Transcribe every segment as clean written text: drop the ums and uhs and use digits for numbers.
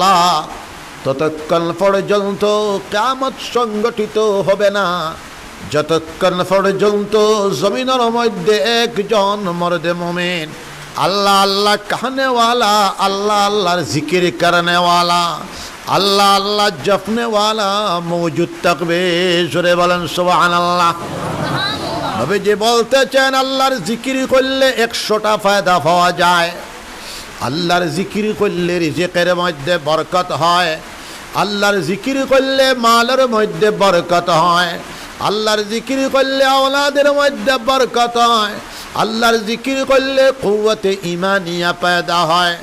আল্লাহ ততক্ষণ পর্যন্ত কিয়ামত সংগঠিত হবে না যতক্ষণ পর্যন্ত জমিনের মধ্যে একজন মর্দে মুমিন আল্লাহ আল্লাহ कहनेवाला আল্লাহ আল্লাহর জিকির করনেওয়ালা আল্লাহ আল্লাহ জপনেওয়ালা মौजूद থাকবে। জোরে বলেন সুবহানাল্লাহ। নবীজি বলতেছেন আল্লাহর জিকির করলে 100টা ফায়দা পাওয়া যায়। আল্লাহর জিকির করলে রিজিকের মধ্যে বরকত হয়, আল্লাহর জিকির করলে মালের মধ্যে বরকত হয়, আল্লাহর জিকির করলে আওলাদের মধ্যে বরকত হয়, আল্লাহর জিকির করলে কুওয়াতে ঈমানিয়া পয়দা হয়,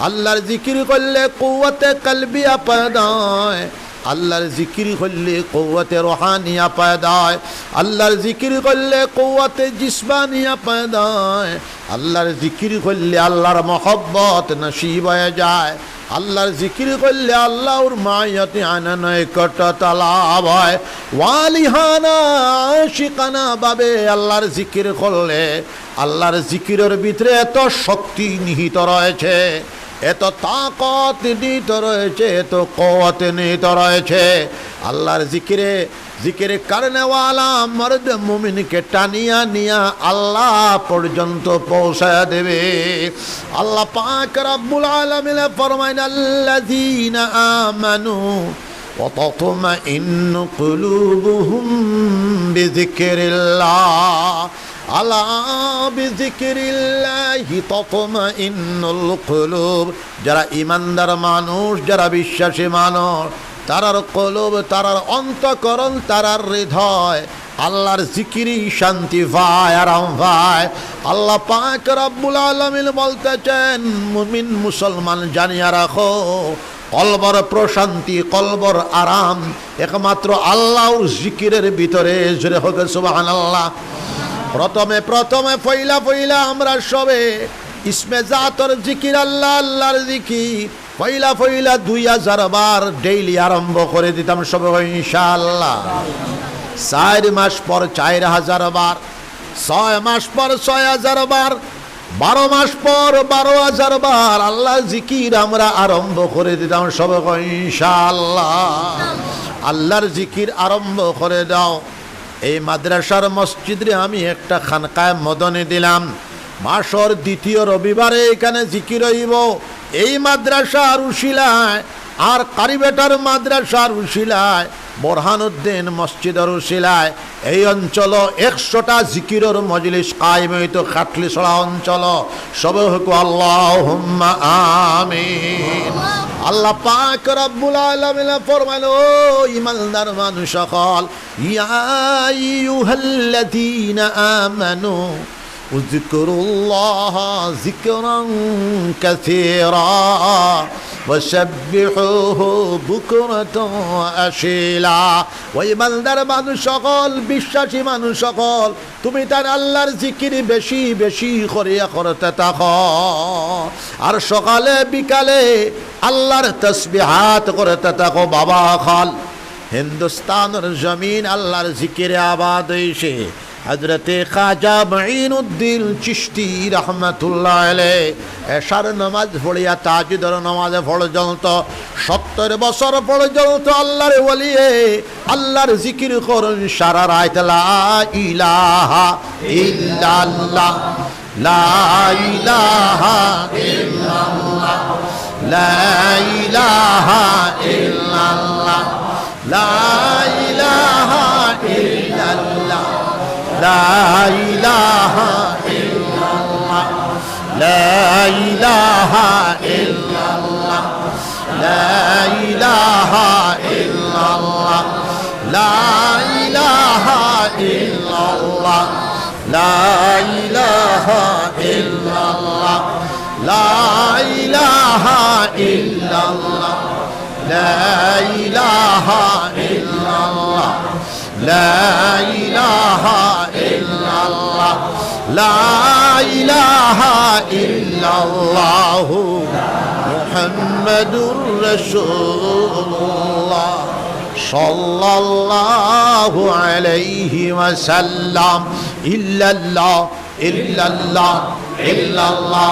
আল্লাহর জিকির করলে কুওয়াতে কলবিয়া পয়দা হয়, আল্লাহর জিকির করলে কুওয়াতে রুহানিয়া পয়দা হয়, আল্লাহর জিকির করলে কুওয়াতে জিসমানিয়া পয়দা হয়, আল্লাহর জিকির করলে আল্লাহর মহব্বত নসিব হয়ে যায়, আল্লাহর জিকির করলে আল্লাহর মায়াতে আনন্দ কটতা লাভ হয়। ওয়ালিহানা আশিকানা ভাবে আল্লাহর জিকির করলে আল্লাহর জিকিরের ভিতরে এত শক্তি নিহিত রয়েছে, এত তাকত নিহিত রয়েছে, এত কুওয়াত নিহিত রয়েছে। আল্লাহর জিকিরে করনেওয়ালা মর্দ মুমিনকে টানিয়া নিয়া আল্লাহ পর্যন্ত পৌঁছায় দেবে। আল্লাহ পাক রব্বুল আলামিন ফরমায় আল্লাযীনা আমানু ওয়া তাতমাইন্নু কুলুবুহুম বিযিকরিল্লাহ আলা বিযিকরিল্লাহি তাতমাইন্নুল কুলুব। যারা ঈমানদার মানুষ, যারা বিশ্বাসী মানুষ, তারার কলব, তারার অন্তঃকরণ, তারার হৃদয় আল্লাহর জিকিরি শান্তি পায়, আরাম পায়। আল্লাহ পাক রব্বুল আলামিন বলতেছেন মুমিন মুসলমান জানিয়া রাখো কলবর প্রশান্তি, কলবর আরাম একমাত্র আল্লাহর জিকিরের ভিতরে। জোরে হোক সুবহানাল্লাহ। প্রথমে পয়লা আমরা সবে ইসমে জাতর জিকির আল্লাহ আল্লাহর জিকির পয়লা 2000 বার ডেইলি আরম্ভ করে দিতাম সবে ইনশাআল্লাহ। 4 মাস পর 4000 বার, 6 মাস পর 6000 বার, 12 মাস পর 12000 বার আল্লাহর জিকির আমরা আরম্ভ করে দিতাম সবে ইনশাআল্লাহ। আল্লাহর জিকির আরম্ভ করে দাও। এই মাদ্রাসার মসজিদে আমি একটা খানকায় মদনে দিলাম, মাসর 2য় রবিবারে এখানে জিকির হইব। এই মাদ্রাসার উশিলায় আর কারিবেটার মাদ্রাসার উশিলায় বোরহানুদ্দিন মসজিদের উশিলায় এই অঞ্চল 100টা জিকিরের মজলিস কায়েম হইত। খাটলিছড়া অঞ্চল সবে হোক আল্লাহুম্মা আমিন। আল্লাহ পাক রব্বুল আলামিন ফরমাইল ও ঈমানদার মানুষ সকল, ইয়া আইয়ুহাল্লাযীনা আমানু উযকুরুল্লাহ যিকরান কাসীরা ওয়াসাব্বিহুহু বুকরাতান ওয়া আশীলা। ওই ঈমানদার মানুষ সকল, বিশ্বাসী মানুষ সকল, তুমি তার আল্লাহর জিকির বেশি বেশি করিয়া করতে থাকো, আর সকালে বিকালে আল্লাহর তাসবিহাত করতে থাকো। বাবা খাল হিন্দুস্তানের জমিন আল্লাহর জিকিরে আবাদ হয়েছে। হযরতে খাজা মুঈনুদ্দিন চিশতি রহমাতুল্লাহ আলাইহি এশার নামাজ পড়িয়া তাহাজ্জুদের নামাজ পর্যন্ত 70 বছর পর্যন্ত আল্লাহর ওলি আল্লাহর জিকির করুন সারা রাত। লা ইলাহা ইল্লাল্লাহ, লা ইলাহা ইল্লাল্লাহ, লা ইলাহা ইল্লাল্লাহ, লা ইলাহা ইল্লাল্লাহ, লা ইলাহা ইল্লাল্লাহ, লা ইলাহা ইল্লাল্লাহ, লা ইলাহা ইল্লাল্লাহ, লা ইলাহা ইল্লাল্লাহ, লা ইলাহা ইল্লাল্লাহ, লা ইলাহা ইল্লাল্লাহ, লা ইলাহা ইল্লাল্লাহ, লা ইলাহা ইল্লাল্লাহ, লা ইলাহা ইল্লাল্লাহ মুহাম্মাদুর রাসূলুল্লাহ সাল্লাল্লাহু আলাইহি ওয়াসাল্লাম। ইল্লাল্লাহ ইল্লাল্লাহ ইল্লাল্লাহ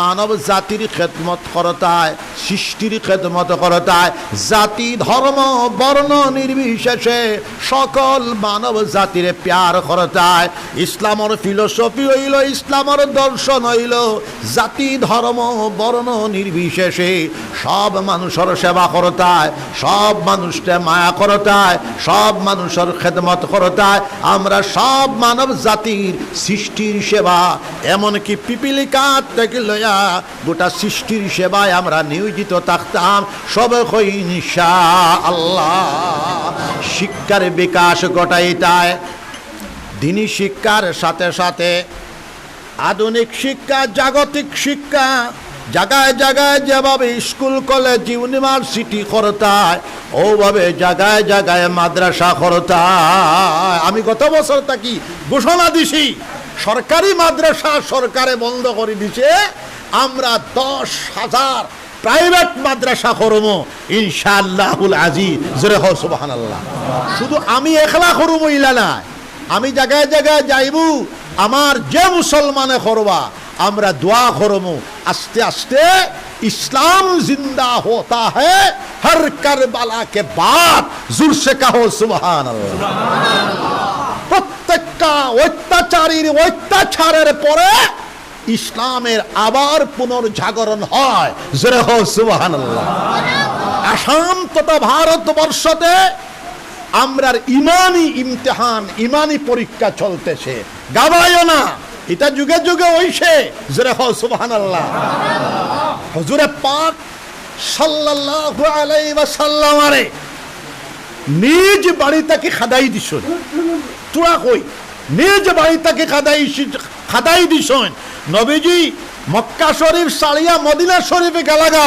মানব জাতির খেদমত করতায়, সৃষ্টির খেদমত করতায়, জাতি ধর্ম বর্ণ নির্বিশেষে সকল মানব জাতির প্যার করতায়। ইসলামের ফিলোসফি হইল, ইসলামের দর্শন হইল জাতি ধর্ম বর্ণ নির্বিশেষে সব মানুষের সেবা করতায়, সব মানুষকে মায়া করতায়, সব মানুষের খেদমত করতায়। আমরা সব মানব জাতির সৃষ্টির সেবা, এমনকি পিপিলিকার থেকে লইয়া গোটা সৃষ্টির সেবায় আমরা নিয়োজিত থাকতাম। সবে কই ইনশাআল্লাহ। শিক্ষার বিকাশ ঘটাইতায় দিনী শিক্ষার সাথে সাথে আধুনিক শিক্ষা, জাগতিক শিক্ষা, জায়গায় জায়গায় যেভাবে স্কুল কলেজ ইউনিভার্সিটি করতায়, ওভাবে জায়গায় জায়গায় মাদ্রাসা করতায়। আমি গত বছর থাকি ঘোষণা দিছি, সরকারি মাদ্রাসা সরকারে বন্ধ করে দিছে, আমরা 10,000 প্রাইভেট মাদ্রাসা করব ইনশাআল্লাহুল আজিজ। জোরে হও সুবহানাল্লাহ। শুধু আমি একলা করব ইলা না, আমি জায়গায় জায়গায় যাইব, আমার যে মুসলমানে করবা আমরা দোয়া করব, আস্তে আস্তে ইসলাম জিন্দা होता है हर करबला के बाद। जोर से कहो সুবহানাল্লাহ। প্রত্যেকটা অত্যাচারীর অত্যাচারের পরে ইসলামের আবার পুনর্জাগরণ হয়। জোরে হো সুবহানাল্লাহ। আসাম তথা ভারতবর্ষতে আমরার ইমানি ইমতিহান, ইমানি পরীক্ষা চলতেছে। গাবায়ও না, এটা যুগে যুগে হইছে। জোরে হো সুবহানাল্লাহ। হুজুরে পাক সাল্লাল্লাহু আলাইহি ওয়াসাল্লাম আরে নিজ বাড়ি থেকে খাদাই দিছেন। তোরা কই নিজ বাড়ি থেকে খাদাই দিছেন। নবীজি মক্কা শরীফ সারিয়া মদিনা শরীফে গেলাগা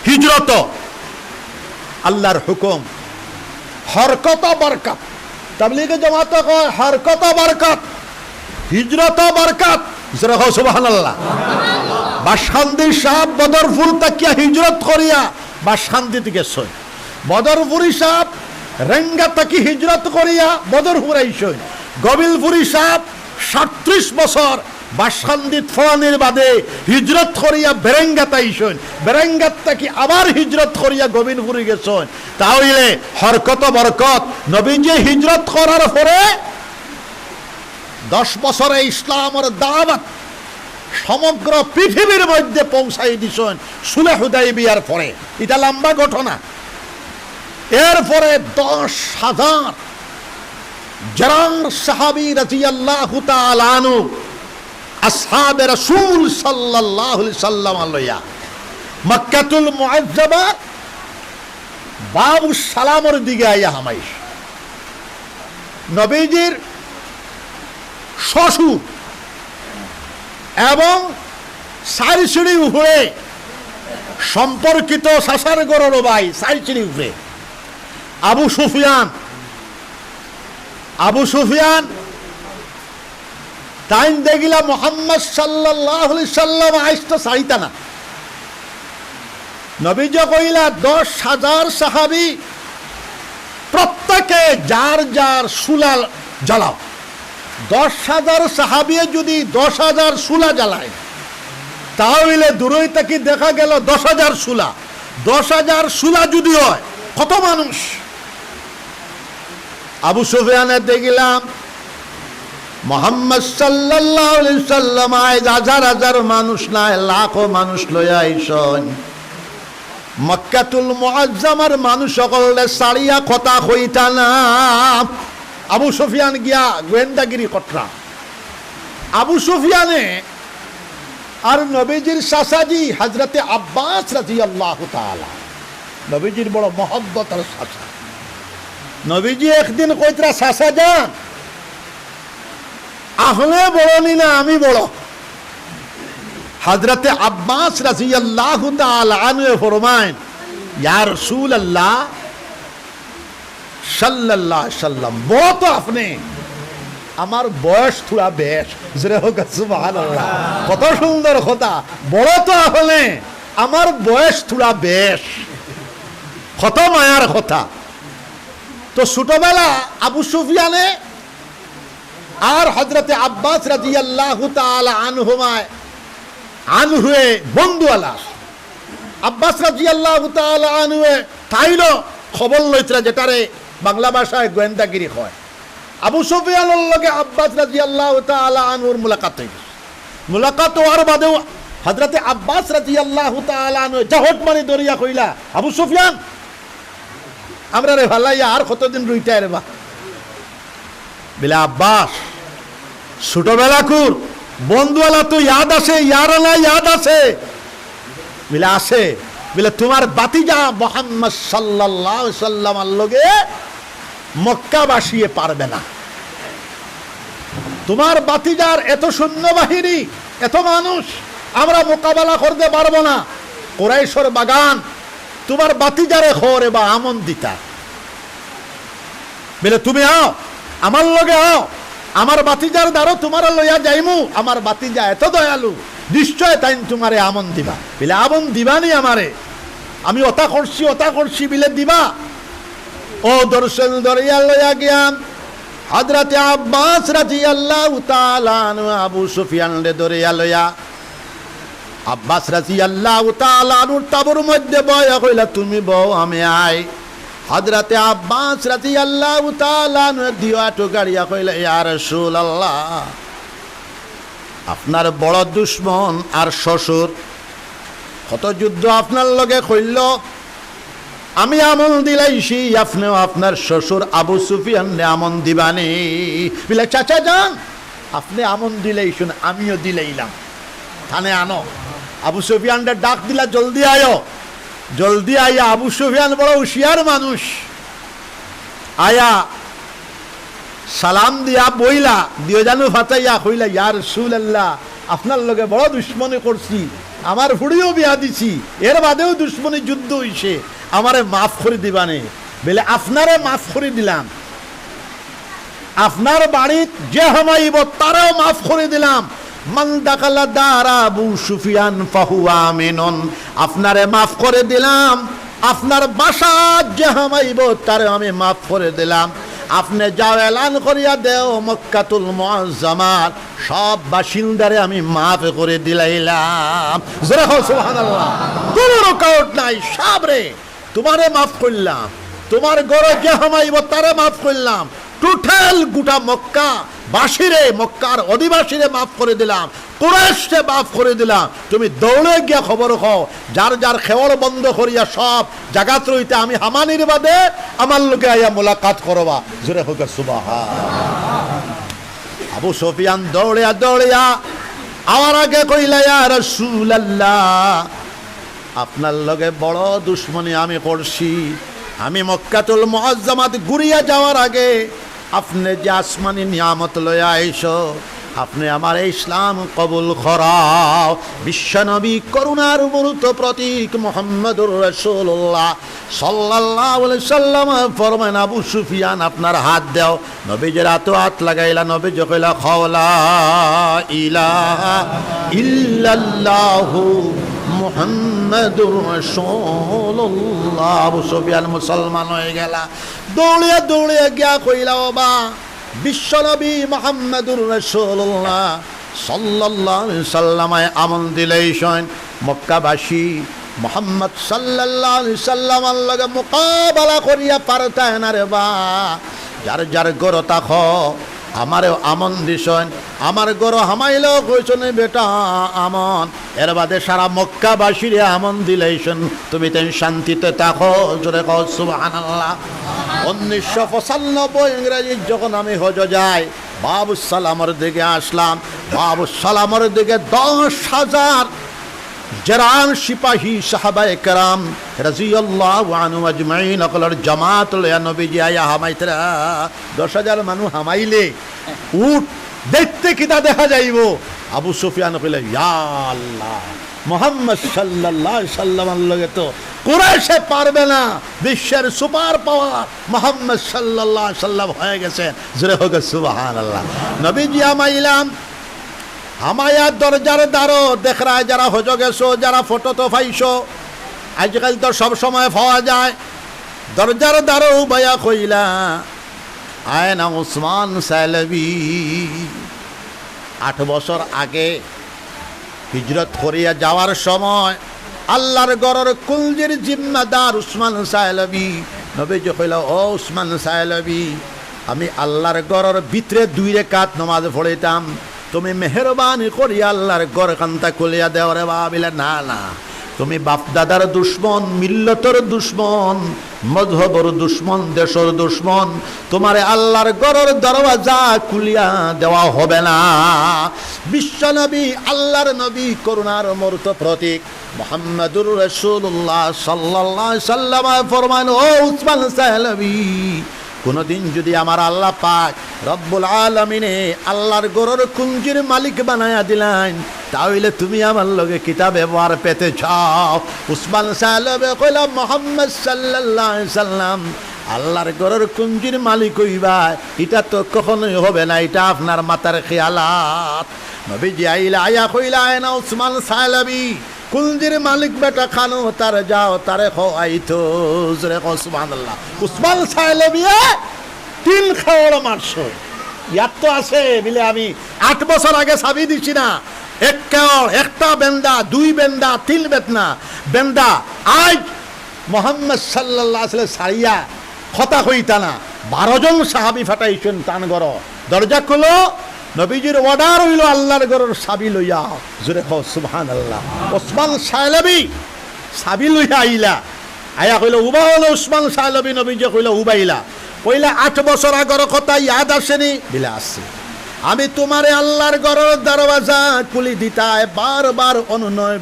হিজরত, আল্লাহর হুকুম, হরকত বরকত। তাবলীগে জামাত কয় হরকত বরকত, হিজরত বরকত। জোরে হও সুবহানাল্লাহ। বাসখান্দি সাহেব বদরপুর তাকিয়া হিজরত করিয়া বাসখান্দিতে গেছেন। বদরপুরি সাহেব রেঙ্গা তাকি হিজরত করিয়া বদরপুর আইসেন। গোবিলপুরি সাহেব 37 বছর বাসখান্দিত ফরানির বাদে হিজরত করিয়া বেরেঙ্গাত আইসেন। বেরেঙ্গাত তাকি আবার হিজরত করিয়া গোবিনপুরি গেছেন। তাহলে হরকত বরকত। নবীজি হিজরত করার পরে 10 বছরে ইসলামের দাওয়াত সমগ্র পৃথিবীর মধ্যে পৌঁছাই দিছেন সুলহ হুদাইবিয়ার পরে। এটা লম্বা ঘটনা। এরপরে 10,000 জারার সাহাবী রাদিয়াল্লাহু তাআলা আনহু আসহাবে রাসূল সাল্লাল্লাহু আলাইহি সাল্লাম আলাইয়া মক্কাতুল মুআজ্জাবা বাবুস সালামের দিকে আইয়া হামাইশ। নবীজির শ্বশুর এবং সাইসিড়ি উপরে সম্পর্কিত শাসার গরর ভাই সাইসিড়ি উপরে আবু সুফিয়ান টাইম দেখিলা মুহাম্মদ সাল্লাল্লাহু আলাইহি সাল্লাম আইসতো সাইতা না। নবীজি কইলা 10,000 সাহাবী প্রত্যেকে যার যার সুলা জ্বালাও। 10,000 সাহাবী যদি 10,000 সুলা জ্বালায় তাহলে দূরই থেকে দেখা গেল 10,000 সুলা। 10,000 সুলা যদি হয় কত মানুষ? আবু সুফিয়ানের দেখিলাম মুহাম্মদ সাল্লাল্লাহু আলাইহি সাল্লাম হাজার হাজার মানুষ নাই, লাখো মানুষ লইয়া আইসন। মক্কাতুল মুআজ্জামার মানুষ সকলে সারিয়া কথা কইতা না। আবু সুফিয়ান গিয়া গোয়েন্দাগিরি কটরা। আবু সুফিয়ানে আর নবীজির চাচাজি হযরতে আব্বাস রাদিয়াল্লাহু তাআলা, নবীজির বড় মহব্বতের চাচা। নবীজি একদিন কইতরা চাচা যান আহলে বড় নি না আমি বড়। হযরতে আব্বাস রাদিয়াল্লাহু তাআলা আনহু ফরমায়েন ইয়া রাসূলুল্লাহ সাল্লাল্লাহু আলাইহি সাল্লাম, বড় তো আপনি, আমার বয়স থোড়া বেশ। জোরে হোক সুবহানাল্লাহ। কত সুন্দর কথা। বড় তো আপনি, আমার বয়স থোড়া বেশ। কত মায়ার কথা। তো ছোটবেলা আবু সুফিয়ানে আর হযরতে আব্বাস রাদিয়াল্লাহু তাআলা আনহুমায় আনহুয়ে বন্ধুয়ালা আব্বাস রাদিয়াল্লাহু তাআলা আনহুয়ে তাইলো খবর লইতরা যেটারে বাংলা ভাষায় গোয়েন্দাগিরি হয়। আবু সুফিয়ানের লগে আব্বাস রাদিয়াল্লাহু তাআলা আনহুর মুলাকাত হই। মুলাকাত হওয়ার বাদেও হযরতে আব্বাস রাদিয়াল্লাহু তাআলা আনহু জাহট মারি দরিয়া কইলা, আবু সুফিয়ান আমরা রে ভালাইয়া আর কতদিন রইতে রে বা বলে আব্বাস ছোটবেলাকুর বন্ধুওয়ালা তো ইয়াদ আছে, ইয়ার না ইয়াদ আছে বলে আছে। বলে তোমার বাতিজা মুহাম্মদ সাল্লাল্লাহু আলাইহি সাল্লামের লগে মক্কা বাসিয়ে পারবে না। তোমার বাতিজার এত সৈন্যবাহিনী, এত মানুষ আমরা মোকাবেলা করতে পারবো না। কুরাইশের বাগান তোমার বাতিজারে খরে বা আমন দিতা। বলে তুমি আও আমার লগে আও, আমার বাতিজার দ্বারা তোমার লইয়া যাইমু। আমার বাতিজা এত দয়ালু, নিশ্চয় তাই তোমারে আমন দিবা। বলে আমন দিবানি আমারে, আমি ওটা করছি বিলে দিবা। ও দর্শন দরিয়া লইয়া গিয়াম হযরতে আব্বাস রাদিয়াল্লাহু তাআলা আনহু আবু সুফিয়ান রে দরিয়া লইয়া আব্বাস রাদিয়াল্লাহু তাআলা আনহুর তাবুর মধ্যে বয়া কইলা তুমি বউ আমি আই। হযরতে আব্বাস রাদিয়াল্লাহু তাআলা আনহু দিওয়াটো গাড়িয়া কইলা ইয়া রাসূলুল্লাহ, আপনার বড় দুশমন আর শ্বশুর কত যুদ্ধ আপনার লগে কইল, আমি আমন দিলাইছি, আপনিও আপনার শ্বশুর আবু সুফিয়ান নে আমন দিবানি। বলে চাচা যান আপনি আমন দিলেইছুন, আমিও দিলেইলাম, থানে আনো। আবু সুফিয়ানটা ডাক দিলা, জলদি আয়ো। জলদি আইয়া আবু সুফিয়ান বড় হুঁশিয়ার মানুষ, আয়া সালাম দিয়া বইলা দিও জানু ফাতাইয়া কইলা ইয়া রাসূলুল্লাহ, আপনার লগে বড় দুশ্মনী করছি, আমার হুড়িও বিয়া দিছি, এর বাদেও দুশ্মনী যুদ্ধ হইছে, আমারে মাফ করে দিবানে। বলে আপনারে মাফ করে দিলাম, আপনার বাড়িত যে হামাইব তারাও মাফ করে দিলাম। মান দাখালা দারা আবু সুফিয়ান ফাহুয়া আমিনুন, আপনারে মাফ করে দিলাম। আপনার বাসা যে হামাইব তারে আমি মাফ করে দিলাম। আপনি যাও এলান করিয়া দেও মক্কাতুল মুআজ্জামার সব বাসিন্দারে আমি মাফ করে দিলাইলাম। জোরে হও সুবহানাল্লাহ। কোনো রকাওট নাই, সাবরে তোমারে মাফ করলাম, তোমার ঘরে যে হামাইব তারে মাফ করলাম, টোটাল গোটা মক্কা বাসীরে, মক্কার অধিবাসীরে মাফ করে দিলাম, কুরাইশকে মাফ করে দিলাম। তুমি দৌড়ে গিয়া খবর খাও, যার যার খেওয়াল বন্ধ করিয়া সব জাগাত রইতে আমি হামানির বাদে আমার লোকে আইয়া মোলাকাত করবা। জোরে হোক সুবহানাল্লাহ। আবু সুফিয়ান দৌড়িয়া আমার আগে কইলা ইয়া রাসূলুল্লাহ, আপনার লগে বড় দুশ্মনী আমি করছি। আমি মক্কাতুল মুআজ্জামাত ঘুরিয়া যাওয়ার আগে আপনি যে আসমানি নিয়ামত লইয়া আইছো, আপনি আমার ইসলাম কবুল করাও। বিশ্বনবী করুণার মূর্ত প্রতীক মুহাম্মদুর রাসূলুল্লাহ সাল্লাল্লাহু আলাইহি সাল্লাম ফরমান আবু সুফিয়ান আপনার হাত দাও। নবীজির হাত লাগাইলা, নবীজি কইলা খাওলা ইলাহা ইল্লাল্লাহু মুহাম্মাদুর রাসূলুল্লাহ। আবু সুফিয়ান মুসলমান হয়ে গেলা। দৌড়িয়া গিয়া কইলা বাবা বিশ্বনবী মুহাম্মাদুর রাসূলুল্লাহ সাল্লাল্লাহু আলাইহি সাল্লামায় আমল দিলেইছেন। মক্কাবাসী মুহাম্মদ সাল্লাল্লাহু আলাইহি সাল্লামার লগে মোকাবেলা করিয়া পারতায় না রে বা। যার যার গর তাখ আমারেও আমন দিছেন, আমার গর হামাইলেও কইছেন বেটা আমন। এর বাদে সারা মক্কাবাসীরে আমন দিলেইছেন, তুমি তেন শান্তিতে থাকো। জোরে কও সুবহানাল্লাহ। 1995 ইংরেজি যখন আমি হজ যাই, বাবু সালামের দিকে আসলাম। বাবু সালামের দিকে 10,000 জরান সিপাহী সাহাবায়ে কেরাম রাদিয়াল্লাহু আনহুম আজমাইন আকলার জামাত লয়া নবীজি আয়া হামাইতরা। 10,000 মানুষ হামাইলে উট দেখতে কিটা দেখা যাইব। আবু সুফিয়ান কইলে ইয়া আল্লাহ, মুহাম্মদ সাল্লাল্লাহু আলাইহি সাল্লামের লগে তো কুরাইশে পারবে না, বিশ্বের সুপার পাওয়ার মুহাম্মদ সাল্লাল্লাহু আলাইহি সাল্লাম হয়ে গেছে। জোরে হোক সুবহানাল্লাহ। নবীজি আমাইলাম, হামায়া দরজার দ্বারো দেখরায় যারা হজ গেছো, যারা ফটো তো পাইছো, আজকাল তো সব সময় পাওয়া যায়। দরজার দ্বারো ভাইয়া কইলা আয়না উসমান সালবি। 8 বছর আগে হিজরত করিয়া যাওয়ার সময় আল্লাহর ঘরের কুলজির জিম্মাদার উসমান সাহেলবি নবীজি কইল, ও উসমান সাহেলবি, আমি আল্লাহর ঘরের ভিতরে 2 রাকাত নামাজ পড়িতাম, তুমি মেহরবানি করিয়া আল্লাহর ঘর কান্তা খুলিয়া দেও রে বাবা। বিলে না না, তুমি বাপ দাদার দুশ্মন, মিল্লতর দুশ্মন, মযহবর দুশ্মন, দেশের দুশ্মন, তোমারে আল্লাহর ঘরের দরওয়াজা খুলিয়া দেওয়া হবে না। বিশ্ব নবী, আল্লাহর নবী, করুণার মূর্ত প্রতীক মুহাম্মাদুর রাসূলুল্লাহ সাল্লাল্লাহু আলাইহি সাল্লাম ফরমান, ও উসমান সাহেলবি, কোনদিন যদি আমার আল্লাহ পাক রব্বুল আলামিনে আল্লাহর ঘরের কুঞ্জির মালিক বানায়া দিলেন, তাহলে তুমি আমার লগে কিতাব ব্যবহার পেতে চাও? উসমান সাহেব কইলা, মুহাম্মদ সাল্লাল্লাহু আলাইহি সাল্লাম আল্লাহর ঘরের কুঞ্জির মালিক হইবা, এটা তো কখনোই হবে না, এটা আপনার মাথার খেয়ালাত। নবীজি আয়া কইলা, না উসমান সাহেবি, কুঞ্জির মালিক বেটা খানো, তার যাও, তারে খাওয়াইতো। জোরে কও সুবহানাল্লাহ। উসমান সাহেবি 3 খাওয়ার মারছ, ইয়াত তো আছে বলে আমি 8 বছর আগে চাবি দিছি না, এক কেওড়, একটা বেন্দা, 2 বেন্দা, 3 বেতনা বেন্দা। আজ মোহাম্মদ সাল্লাল্লাহু আলাইহি ওয়াসাল্লাম সারিয়া কথা কইতা না, 12 জন সাহাবী ফাটাইছেন তান ঘর, দরজা খুলো, নবীজির অর্ডার হইল আল্লাহর ঘরের চাবি লইয়া। জোরে কও সুবহানাল্লাহ। ওসমান সাহেবি চাবি লইয়া আইলা, আয়া কইল উবা হলো উসমান সাহেবি, নবীজি কইল উবাইলা, কইলা 8 বছর আগর কথা ইয়াদ আসেনি? বিলে আসছে। আমি তোমারে আল্লাহর ঘরের দরওয়াজা খুলি দিতায় বারবার অনুনয়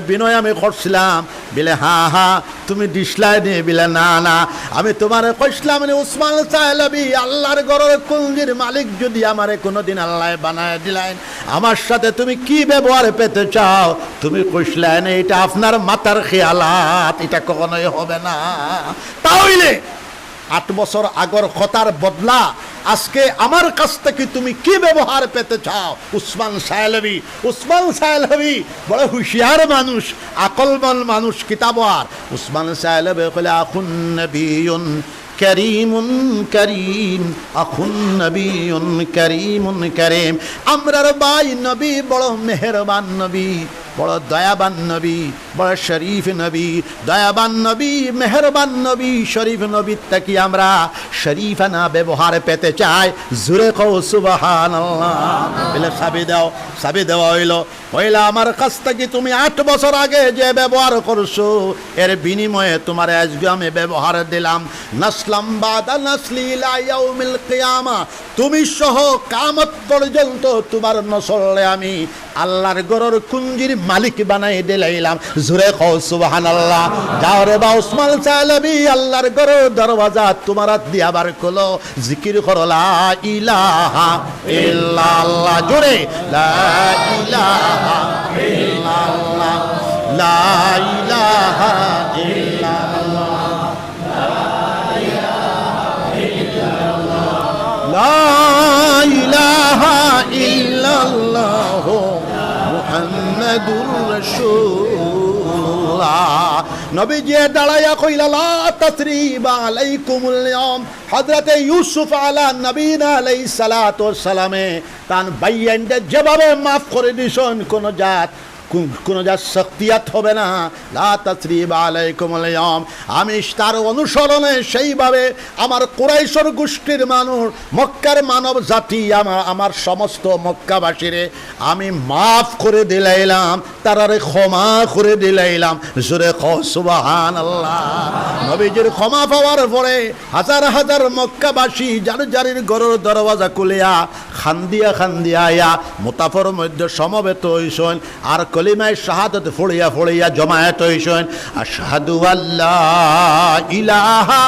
বিনয় আমি করছিলাম। বিলে হা হা, তুমি দিসলাই নে? বিলে না না, আমি তোমারে কইছিলাম উসমান সাহেবি, আল্লাহর ঘরের কুঞ্জির মালিক যদি আমারে কোনোদিন আল্লাহ বানায় দিলেন, আমার সাথে তুমি কি ব্যবহার পেতে চাও? তুমি কইছিলেন এটা আপনার মাথার খেয়ালাত, এটা কখনোই হবে না। তাহলে 8 বছর আগর কথার বদলা আজকে আমার কাছ থেকে তুমি কি ব্যবহার পেতে চাও? উসমান সাহেবি, উসমান সাহেবি বড় হুঁশিয়ার মানুষ, আকলমান মানুষ, কিতাবওয়ার। উসমান সাহেব বলে, আখুন নবিয়ুন করিমুন করিম, আখুন নবিয়ুন করিমুন করিম। আমরার ভাই নবী বড় মেহেরবান নবী, বড় দয়াবান নবী, বড় শরীফ নবী, দয়াবান নবী, মেহেরবান নবী, শরীফ নবী তাকি আমরা শরীফানা ব্যবহার পেতে চাই। জোরে কও সুবহানাল্লাহ। বলে চাবি দাও, চাবি দেওয়া হইল। হইলা আমার কাছ থেকে তুমি 8 বছর আগে যে ব্যবহার করছো, এর বিনিময়ে তোমার আজকে আমি ব্যবহার দিলাম। নাসলাম বাদা নাসলি ইলা ইয়াউমিল কিয়ামা, তুমি সহ কিয়ামত পর্যন্ত তোমার নসলে আমি আল্লাহর ঘরের কুঞ্জির মালিক বানাই দিলাম। জোরে কও সুবহানাল্লাহ। যাও রে বা উসমান সাহেবি, আল্লাহর ঘরের দরওয়াজা তোমার দিয়া বার করলো, জিকির করো লা ইলাহা ইল্লাল্লাহ। জোরে লা ইলাহা ইল্লাল্লাহ, লা ইলাহা ইল্লাল্লাহ, লা ইলাহা ইল্লাল্লাহ মুহাম্মাদুর রাসূলুল্লাহ। নবীজি দাঁড়াইয়া কইলা, লা তাসরিবা আলাইকুমুল ইয়াউম। হযরত ইউসুফ আলা নবীনা আলাইহিস সালাতু ওয়াস সালামে তান বাইয়ানদের যেভাবে মাফ করে দিছেন, কোন যা শক্তিয়াত হবে না। লা তাসরিবা আলাইকুমুল ইয়াউম, আমি তার অনুসরণে সেইভাবে আমার কুরাইশের গোষ্ঠীর মানুষ, মক্কার মানব জাতি, আমার সমস্ত মক্কাবাসীরে আমি মাফ করে দিলাইলাম, তারারে ক্ষমা করে দিলাইলাম। জোরে কও সুবহানাল্লাহ। নবীজির ক্ষমা পাওয়ার পরে হাজার হাজার মক্কাবাসী যার যারির ঘরের দরওয়াজা খুলিয়া খান্দিয়া আয়া মুতাফর মধ্যে সমবেত হইছেন, আর কলিমায়ে শাহাদাত ফড়িয়া ফড়িয়া জমায়েত হইছেন। আশহাদু আল্লা ইলাহা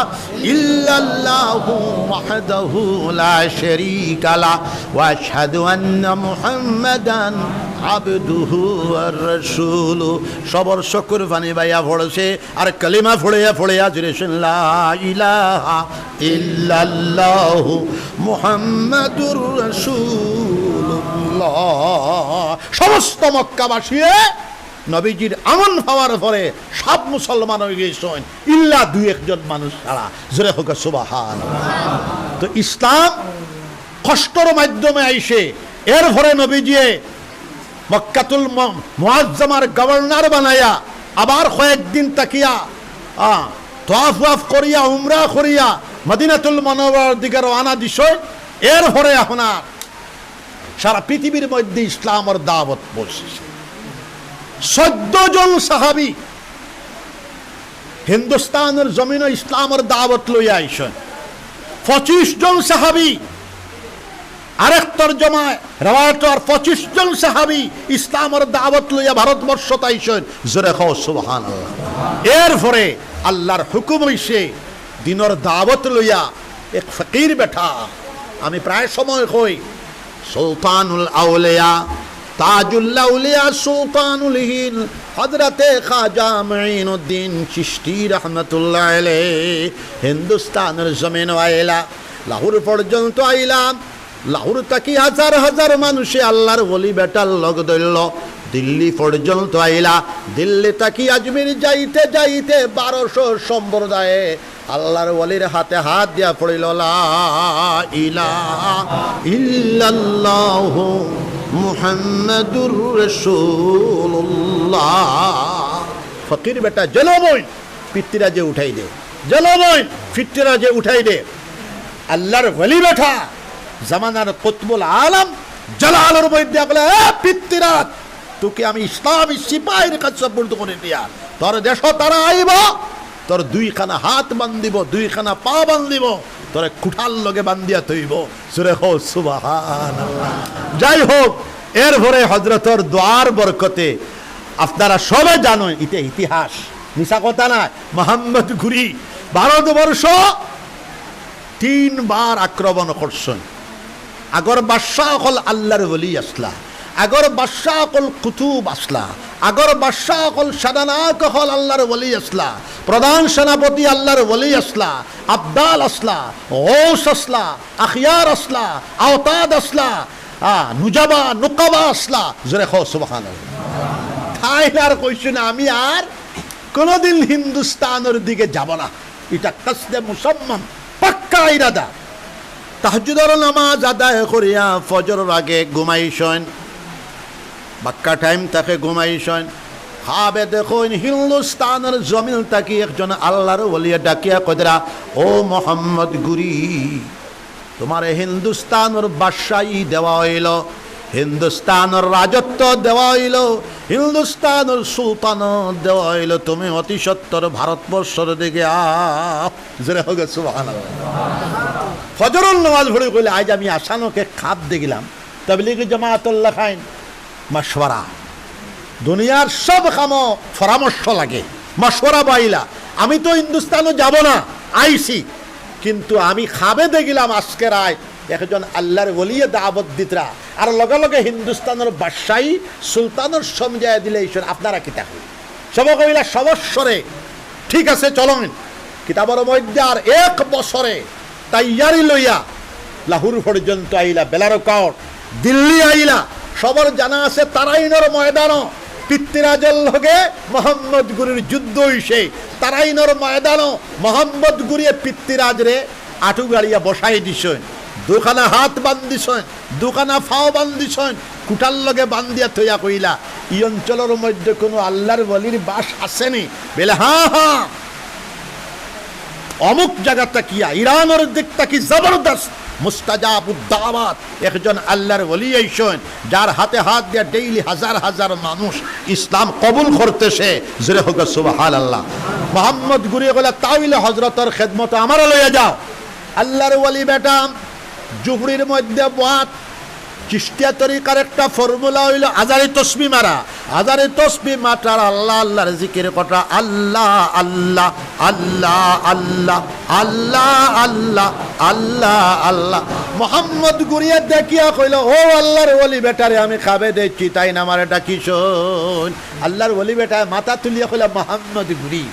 ইল্লাল্লাহু ওয়াহদাহু লা শারীকা লাহু ওয়া আশহাদু আন্না মুহাম্মাদান আবদুহু ওয়ার রাসূলু। সবর শুকর পানি বাইয়া পড়ছে আর কলিমা ফড়িয়া ফড়িয়া জুরেছেন লা ইলাহা ইল্লাল্লাহু মুহাম্মাদুর রাসূলুল্লাহ। সমস্ত মক্কাবাসী নবীজির আমন পাওয়ার পরে সব মুসলমান হয়ে গেছেন, ইল্লা 2-1 মানুষ ছাড়া। জোরে হোক সুবহানাল্লাহ। তো ইসলাম কষ্টর মাধ্যমে আইসে এরপরে নবীজি মক্কাতুল মুআজ্জামার গভর্নর বানায়া আবার কয়েকদিন তাকিয়া তাওয়াফ ওয়াফ করিয়া উমরা করিয়া মদিনাতুল মুনাওয়ারার দিকে রওনা দিছে। এরপরে আপনার সারা পৃথিবীর মধ্যে ইসলামের দাওয়াত পৌঁছেছে। 14 জন সাহাবী হিন্দুস্তানের জমিনে ইসলামের দাওয়াত লইয়া আইছেন। 25 জন সাহাবী আরেক তরজমায় রাওয়াত আর 25 জন সাহাবী ইসলামের দাওয়াত লইয়া ভারতবর্ষ তাইছেন। জোরে কও সুবহানাল্লাহ। এরপরে আল্লাহর হুকুম হইছে দিনের দাওয়াত লইয়া এক ফকির বেঠা, আমি প্রায় সময় কই সুলতানুল আউলিয়া তাজুল আউলিয়া সুলতানুল হিন্দ হযরতে খাজা মুঈনুদ্দিন চিশতি রাহমাতুল্লাহ আলাইহি হিন্দুস্তানের জমিন আইলা, লাহোর পর্যন্ত আইলাম। লাহোর তাকি হাজার হাজার মানুষে আল্লাহর ওলি বেটার লগ ধরল। দিল্লি পর্যন্ত আইলা, দিল্লি তাকি আজমির যাইতে যাইতে 1200 সম্প্রদায়ে আল্লাহর ওলির হাতে হাত দিয়া পড়িল লা ইলাহা ইল্লাল্লাহু মুহাম্মাদুর রাসূলুল্লাহ। ফকির বেটা জলবই পিত্তিরা যে উঠাই দে, জলবই ফিত্তিরা যে উঠাই দে। আল্লাহর ওলি বেটা জামানার কুতবুল আলম জালালের মধ্যে বলে পিত্তিরা তোকে আমি ইসলামী সিপাহীর কাছে সুপর্দ করে দিয়া তোর দেশ তারা আইব, তোর 2খানা হাত বান্ধিব, 2খানা পা বান্ধিব, তোরে কুঠাল লগে বান্ধিয়া থইব। সুরে হো সুবহানাল্লাহ। যাই হোক, এরপরে হযরতর দোয়ার বরকতে আপনারা সবাই জানেন, এটা ইতিহাস, মিছা কথা না। মোহাম্মদ ঘুরি ভারতবর্ষ 3 বার আক্রমণ করছেন। আগর বাদশাহ হল আল্লাহর ওলি আসলা, আগর বাদশাহ হল কুতুব আসলা, আগর বাদশাহ হল সাদানাক হল আল্লাহর ওলি আসলা, প্রধান সেনাপতি আল্লাহর ওলি আসলা, আবদাল আসলা, গৌস আসলা, আখিয়ার আসলা, আওতাদ আসলা, নুজাবা নুকাবা আসলা। জোরে কও সুবহানাল্লাহ। তাইলার কইছে না আমি আর কোনদিন হিন্দুস্তানের দিকে যাব না, এটা কসদে মুসাম্মাম, পাক্কা ইরাদা। তাহাজ্জুদের নামাজ আদায় করিয়া ফজরের আগে ঘুমাইছেন, বাক্কা টাইম তাকে ঘুমাইছেন। খাবে দেখুন হিন্দুস্তানের জমিন তাকি একজন আল্লাহর ওলিয়া ডাকিয়া কদরা, ও মোহাম্মদ গুরি, তোমার হিন্দুস্তানের বাদশাহী দেওয়া হইল, হিন্দুস্তানের রাজত্ব দেওয়া হইল, হিন্দুস্তানের সুলতান দেওয়া হইল, তুমি অতি সত্তর ভারতবর্ষের দিকে জোরে হোক সুবহানাল্লাহ। ফজরের নামাজ পড়ে কইলে আজ আমি আসানোকে খাপ দেখিলাম তাবলীগি জামাতুল্লাহ খাইন মাশওয়ারা, দুনিয়ার সব কামো পরামর্শ লাগে, মাশওয়ারা বাইলা। আমি তো হিন্দুস্তানও যাব না, আইসি, কিন্তু আমি খাবে দেখিলাম আজকের আয় একজন আল্লাহর ওলিয়ে দাওয়াত দিতরা, আর লগে লগে হিন্দুস্তানের বাদশাহী সুলতানের সমঝায় দিলে আপনারা কি থাকবে সব কইলা সবস্বরে ঠিক আছে চলুন। কিতাবের মধ্যে আর 1 বছরে তাইয়ারি লইয়া লাহোর পর্যন্ত আইলা, বেলারকাউট দিল্লি আইলা। সবার জানা আছে তারাইনের ময়দানও পিতৃরাজের লগে মোহাম্মদ গুরির যুদ্ধ হইছে। তারাইনের ময়দানও মোহাম্মদ গুরিয়ে পিতৃরাজরে আটু গাড়িয়া বসাই দিছেন, 2খানা হাত বান্ধিছেন, 2খানা ফাও বান্ধিছেন, কুটার লগে বান্ধিয়া থইয়া কইলা, এই অঞ্চলের মধ্যে কোনো আল্লাহর ওলির বাস আসেনি? বলে হ্যাঁ হ্যাঁ, অমুক জায়গাটা কিয়া ইরানের দিকটা কি জবরদস্ত মুস্তাজাবুদ দাওয়াত, একজন আল্লাহর ওলি আইছেন যার হাতে হাত দিয়া ডেইলি হাজার হাজার মানুষ ইসলাম কবুল করতেছে। জোরে হোক সুবহানাল্লাহ। মোহাম্মদ গুরি বলে তাইলে হযরতের খেদমত আমার লইয়া যাও। আল্লাহর ওলি বেটা জুহরির মধ্যে বাত চিশতিয়া তরিকার একটা ফর্মুলা হইল আজারে তসবিহ মারা, আজারে তসবিহ মাটার আল্লাহ আল্লাহর জিকির করা, আল্লাহ আল্লাহ আল্লাহ আল্লাহ আল্লাহ আল্লাহ আল্লাহ আল্লাহ। মোহাম্মদ গুরিয়া দেখিয়া কইল, ও আল্লাহর ওলি বেটারে আমি খাবে দেখছি, তাই না আমার এটা কি শোন। আল্লাহর ওলি বেটা মাথা তুলিয়া কইল, মোহাম্মদ গুরি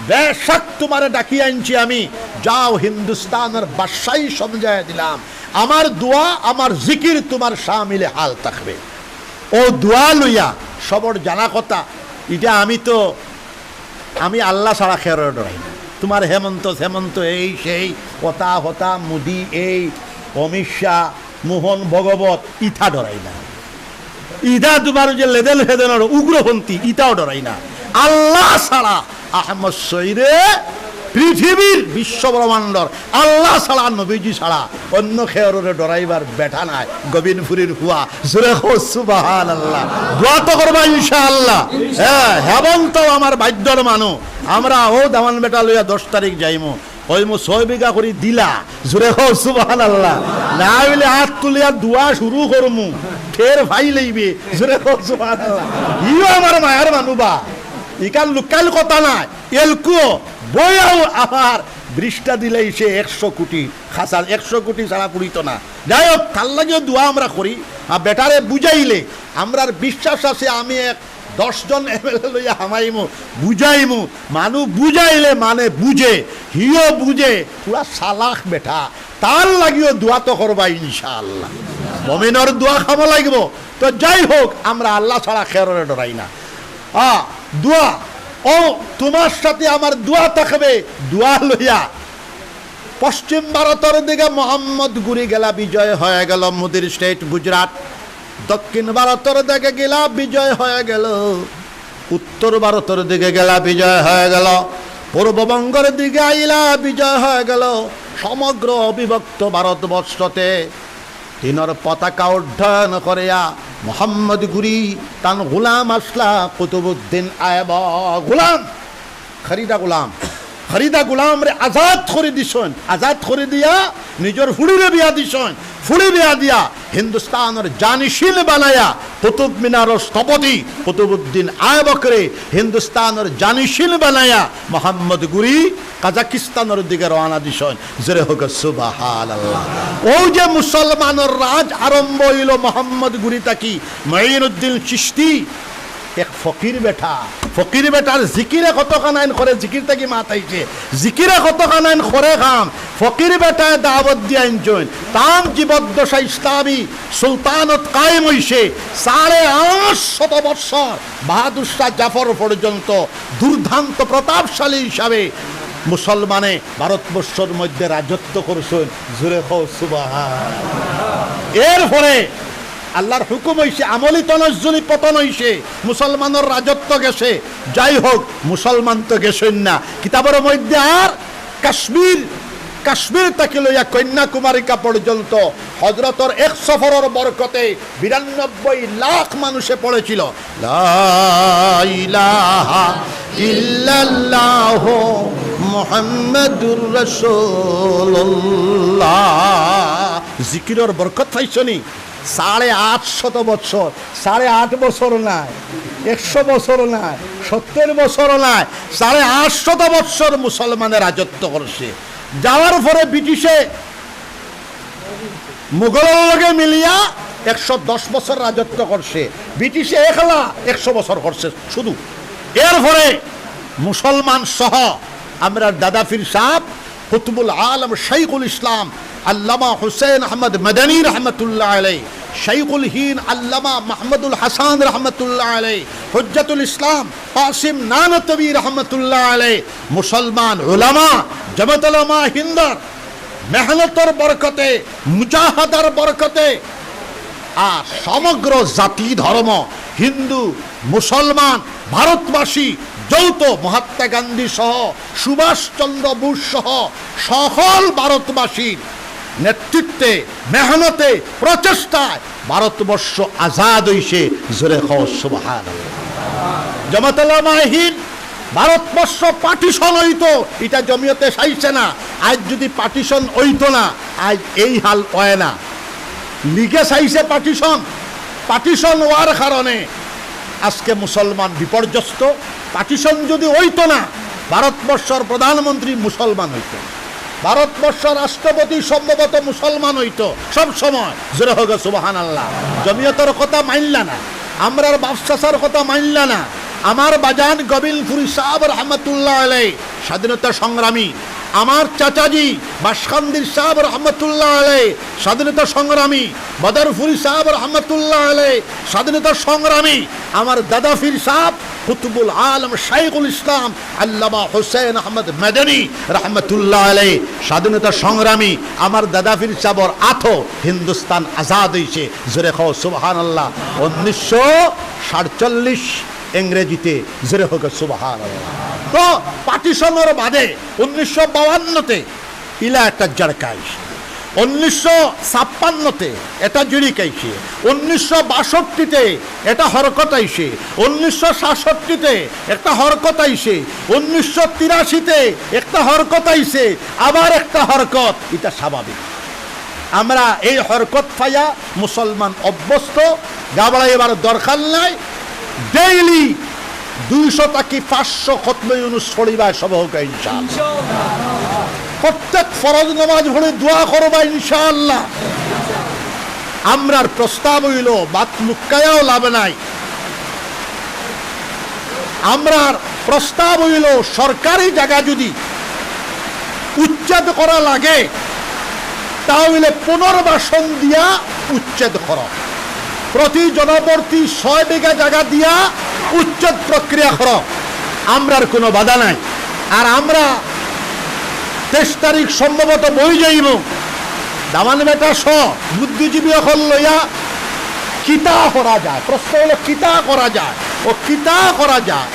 বেশক তোমারে ডাকিয়ে আনছি আমি, যাও হিন্দুস্তানের বাদশাহী সমঝায় দিলাম, আমার দোয়া আমার জিকির তোমার শামিলে হাল থাকবে। ও দোয়া লইয়া সবর জানা কথা, এটা আমি আল্লাহ ছাড়া খেয়ার ডরাই না। তোমার হেমন্ত হেমন্ত এই সেই হতা হতা মুদি এই অমিত শাহ মোহন ভগবত ইথা ডরাই না, ইদা তোমার যে লেদেল হেদেনের উগ্রপন্থী ইটাও ডরাই না। আল্লাহ ছাড়া আহমদ শহীদে পৃথিবীর বিশ্ব ব্রহ্মাণ্ডর আল্লাহ ছাড়া নবীজি ছাড়া অন্য খেয়রে ডরাইবার বেঠা নাই। গোবিনপুরীর হুয়া জোরে হো সুবহানাল্লাহ। দোয়া তো করবা ইনশাআল্লাহ। হ্যাঁ হেবন্ত আমার বাধ্যর মানু আমরা ও দামান বেটা লইয়া 10 তারিখ যাইমু হইমু 6 বিঘা করে দিলা জোরে হো সুবহানাল্লাহ। না হইলে হাত তুলিয়া দোয়া শুরু করমু ফের ভাই লইবে জোরে হো সুবহানাল্লাহ। ইও আমার মায়ের মানুবা ইকাল লুকাল কথা নাই এলকো বয়াও আবার বৃষ্টা দিলেই সে 100 কোটি খাসাল 100 কোটি ছাড়া পুরিত না। যাই হোক তার লাগিও দোয়া আমরা করি আর বেটারে বুঝাইলে আমরার বিশ্বাস আছে আমি 10 জন এমএলএ লইয়া হামাইমু বুঝাইমু মানুষ বুঝাইলে মানে বুঝে হিও বুঝে পুরা সালাখ বেটা তার লাগিও দোয়া তো করবা ইনশাআল্লাহ। মুমিনের দোয়া খাবো লাগিব। তো যাই হোক আমরা আল্লাহ ছাড়া খেয়রে ডরাই না। দোয়া ও তোমার সাথে আমার দোয়া থাকবে। দোয়া লইয়া পশ্চিম ভারতের দিকে মোহাম্মদ গুরি গেলা বিজয় হয়ে গেল মোদির স্টেট গুজরাট। দক্ষিণ ভারতের দিকে গেলা বিজয় হয়ে গেল, উত্তর ভারতের দিকে গেলা বিজয় হয়ে গেল, পূর্ববঙ্গের দিকে আইলা বিজয় হয়ে গেল। সমগ্র অবিভক্ত ভারতবর্ষতে তিনর পতাকা উড্ডয়ন করিয়া মোহাম্মদ গুরি তান গুলাম আসলা কুতুবুদ্দিন আয়ব গুলাম খরিদা গুলাম রে আজাদ করে দিছন। আজাদ করে দিয়া নিজের ফুড়িরে বিয়া দিছন। ফুড়ি বিয়া দিয়া হিন্দুস্তানের জানিশীল বানায়া কুতুব মিনার স্থপতি কুতুবুদ্দিন আয়বকরে হিন্দুস্তানের জানিশীল বানায়া মোহাম্মদ গুরি কাজাকিস্তানের দিকে রওনা দিছন। জোরে হোক সুবহানাল্লাহ। ও যে মুসলমানের রাজ আরম্ভ হইল মোহাম্মদ গুরি তাকি মঈনুদ্দিন চিশতি এক ফকির বেটার জিকিরে কত কানাইন করে জিকির থাকি মাতাইছে জিকিরে কত কানাইন করে খাম ফকির বেটায় দাওয়াত দিয়ে আনছেন। তাম জীবদ্দশা ইসলামী সুলতানত কায়েম হইছে 850 বছর বাহাদুর শাহ জাফর পর্যন্ত দুর্দান্ত প্রতাপশালী হিসাবে মুসলমানে ভারতবর্ষের মধ্যে রাজত্ব করছেন। জোরে হো সুবহানাল্লাহ। এরপরে আল্লাহর হুকুম হইছে আমলি তনজ্জুলি পতন হইছে মুসলমানের রাজত্ব গেছে। যাই হোক মুসলমান তো গেছেন না কিতাবের মধ্যে আর কাশ্মীর থেকে লইয়া কন্যাকুমারিকা পর্যন্ত হযরতর এক সফরের বরকতে 92 লাখ মানুষে পড়েছিল লা ইলাহা ইল্লাল্লাহ মুহাম্মাদুর রাসূলুল্লাহ। জিকিরের বরকত পাইছনি 850 বছর 8.5 বছর নাই 100 বছর নাই 70 বছর নাই 850 বছর মুসলমানের রাজত্ব করছে। যাওয়ার পরে ব্রিটিশে মুঘলের লগে মিলিয়া 110 বছর রাজত্ব করছে। ব্রিটিশে একলা 100 বছর করছে শুধু। এরপরে মুসলমান সহ আমরা দাদা পীর সাহেব কুতুবুল আলম শাইখুল ইসলাম আল্লামা হুসেন আহমদ মদনী রহমতুল্লাহ আলাইহি, শাইখুল হিন্দ আল্লামা মাহমুদুল হাসান রহমতুল্লাহ আলাইহি, হুজ্জাতুল ইসলাম কাসিম নানতবী রহমতুল্লাহ আলাইহি, মুসলমান উলামা জামাত উলামা হিন্দর মেহনতর বরকতে মুজাহাদার বরকতে আর সমগ্র জাতি ধর্ম হিন্দু মুসলমান ভারতবাসী যৌথ মহাত্মা গান্ধী সহ সুভাষ চন্দ্র বোস সহ সকল ভারতবাসীর নেতৃত্বে মেহনতে প্রচেষ্টায় ভারতবর্ষ আজাদ হইছে। জোরে হও সুবহানাল্লাহ। জামাত উলামা হিন্দ ভারতবর্ষ পার্টিশন হইতো এটা জমিয়তে চাইছে না। আজ যদি পার্টিশন হইতো না আজ এই হাল হয় না। লিগে চাইছে পার্টিশন হওয়ার কারণে আজকে মুসলমান বিপর্যস্ত। পার্টিশন যদি হইতো না ভারতবর্ষের প্রধানমন্ত্রী মুসলমান হইতো, ভারতবর্ষের রাষ্ট্রপতি সম্ভবত মুসলমান হইতো সব সময়। জোরে হোক সুবহানাল্লাহ। জমিয়তের কথা মানলা না, আমরার বাদশাহর কথা মানলা না। আমার বাজান গোবিনপুরি সাহেব রহমতুল্লাহ আলাইহি স্বাধীনতা সংগ্রামী, আমার চাচাজি বাসকান্দির সাহেব রহমতুল্লাহ আলাইহি স্বাধীনতা সংগ্রামী, বদরপুরি সাহেব রহমতুল্লাহ আলাইহি স্বাধীনতা সংগ্রামী, আমার দাদা পীর সাহেব কুতুবুল আলম শাইখুল ইসলাম আল্লামা হোসেন আহমদ মাদানী রহমতুল্লাহ আলাইহি স্বাধীনতা সংগ্রামী আমার দাদা পীর সাবর আথো হিন্দুস্তান আজাদ হয়েছে জোরে খাও সুবহানাল্লাহ 1947 ইংরেজিতে জোরে হোক সুবহানাল্লাহ। তো পার্টিশনের বাদে 1952-তে ইলা একটা জড়কাইছে, 1956-তে এটা জুড়িকাইছে, 1962-তে এটা হরকত আইছে, 1966-তে একটা হরকত আইছে, 1983-তে একটা হরকত আইছে, আবার একটা হরকত। এটা স্বাভাবিক। আমরা এই হরকত পাইয়া মুসলমান অভ্যস্ত, গাবড়া এবার দরকার নাই। ডেইলি 200 থেকে 500 খতমে ইউনুস পড়িবা সব হোক ইনশাআল্লাহ। প্রত্যেক ফরজ নামাজ পড়ে দোয়া করবা ইনশাআল্লাহ। আমরার প্রস্তাব হইল বাত মুক্কায়াও লাভ নাই। আমরার প্রস্তাব হইল সরকারি জায়গা যদি উচ্ছেদ করা লাগে তাহলে পুনর্বাসন দিয়া উচ্ছেদ করা, প্রতি জনপ্রতি 6 বিঘা জায়গা দিয়া উচ্ছেদ প্রক্রিয়া করা, আমরার কোনো বাধা নাই। আর আমরা 23 তারিখ সম্ভবত বই যাইব দামান বেটা বুদ্ধিজীবী অকল লইয়া কিতা করা যায়। প্রশ্ন হলো কিতা করা যায় ও কিতা করা যায়।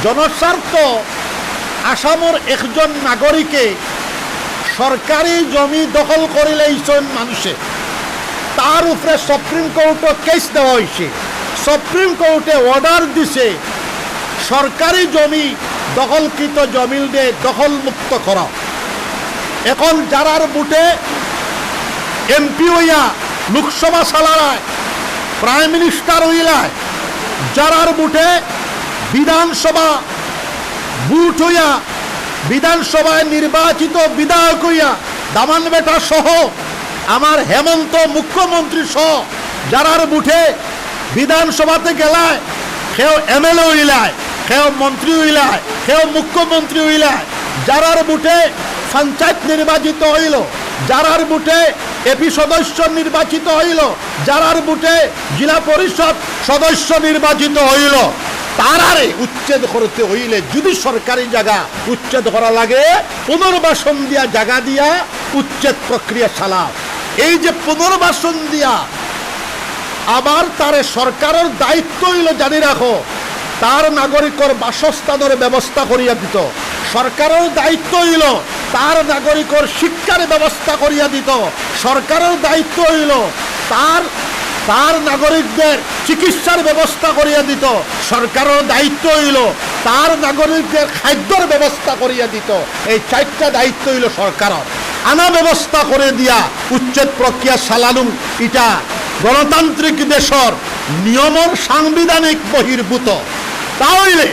জনস্বার্থ আসামের একজন নাগরিকে সরকারি জমি দখল করিলে এইজন মানুষে তার উপরে সুপ্রিম কোর্টে কেস দেওয়া হয়েছে। সুপ্রিম কোর্টে অর্ডার দিছে সরকারি জমি দখলকৃত জমিল দিয়ে দখল মুক্ত করা। এখন যারার বুটে এমপি হইয়া লোকসভা চালায়, প্রাইম মিনিস্টার হইলায়, যারার বুটে বিধানসভা বুট হইয়া বিধানসভায় নির্বাচিত বিধায়ক হইয়া দামান বেটা সহ আমার হেমন্ত মুখ্যমন্ত্রী সহ যারার বুটে বিধানসভাতে গেলায়, সেও এমএলএ হইলায়, সেও মন্ত্রী হইলায়, সেও মুখ্যমন্ত্রী হইলায়, যারার বুটে পঞ্চায়েত নির্বাচিত হইল, যারার বুটে এপি সদস্য নির্বাচিত হইল, যারার বুটে জেলা পরিষদ সদস্য নির্বাচিত হইল, তারারে উচ্ছেদ করতে হইলে যদি সরকারি জায়গা উচ্ছেদ করা লাগে পুনর্বাসন দিয়া জায়গা দিয়া উচ্ছেদ প্রক্রিয়া চালাও। এই যে পুনর্বাসন দিয়া আবার তারে সরকারের দায়িত্ব হইল জানি রাখো তার নাগরিকর বাসস্থানের ব্যবস্থা করিয়া দিত। সরকারের দায়িত্ব হইল তার নাগরিকর শিক্ষার ব্যবস্থা করিয়া দিত। সরকারের দায়িত্ব হইল তার নাগরিকদের চিকিৎসার ব্যবস্থা করিয়া দিত। সরকারের দায়িত্ব হইল তার নাগরিকদের খাদ্যর ব্যবস্থা করিয়া দিত। এই 4টা দায়িত্ব হইল সরকারের। আনা ব্যবস্থা করে দিয়া উচ্ছেদ প্রক্রিয়া চালানো এটা গণতান্ত্রিক দেশের নিয়মর সাংবিধানিক বহির্ভূত। তাহলে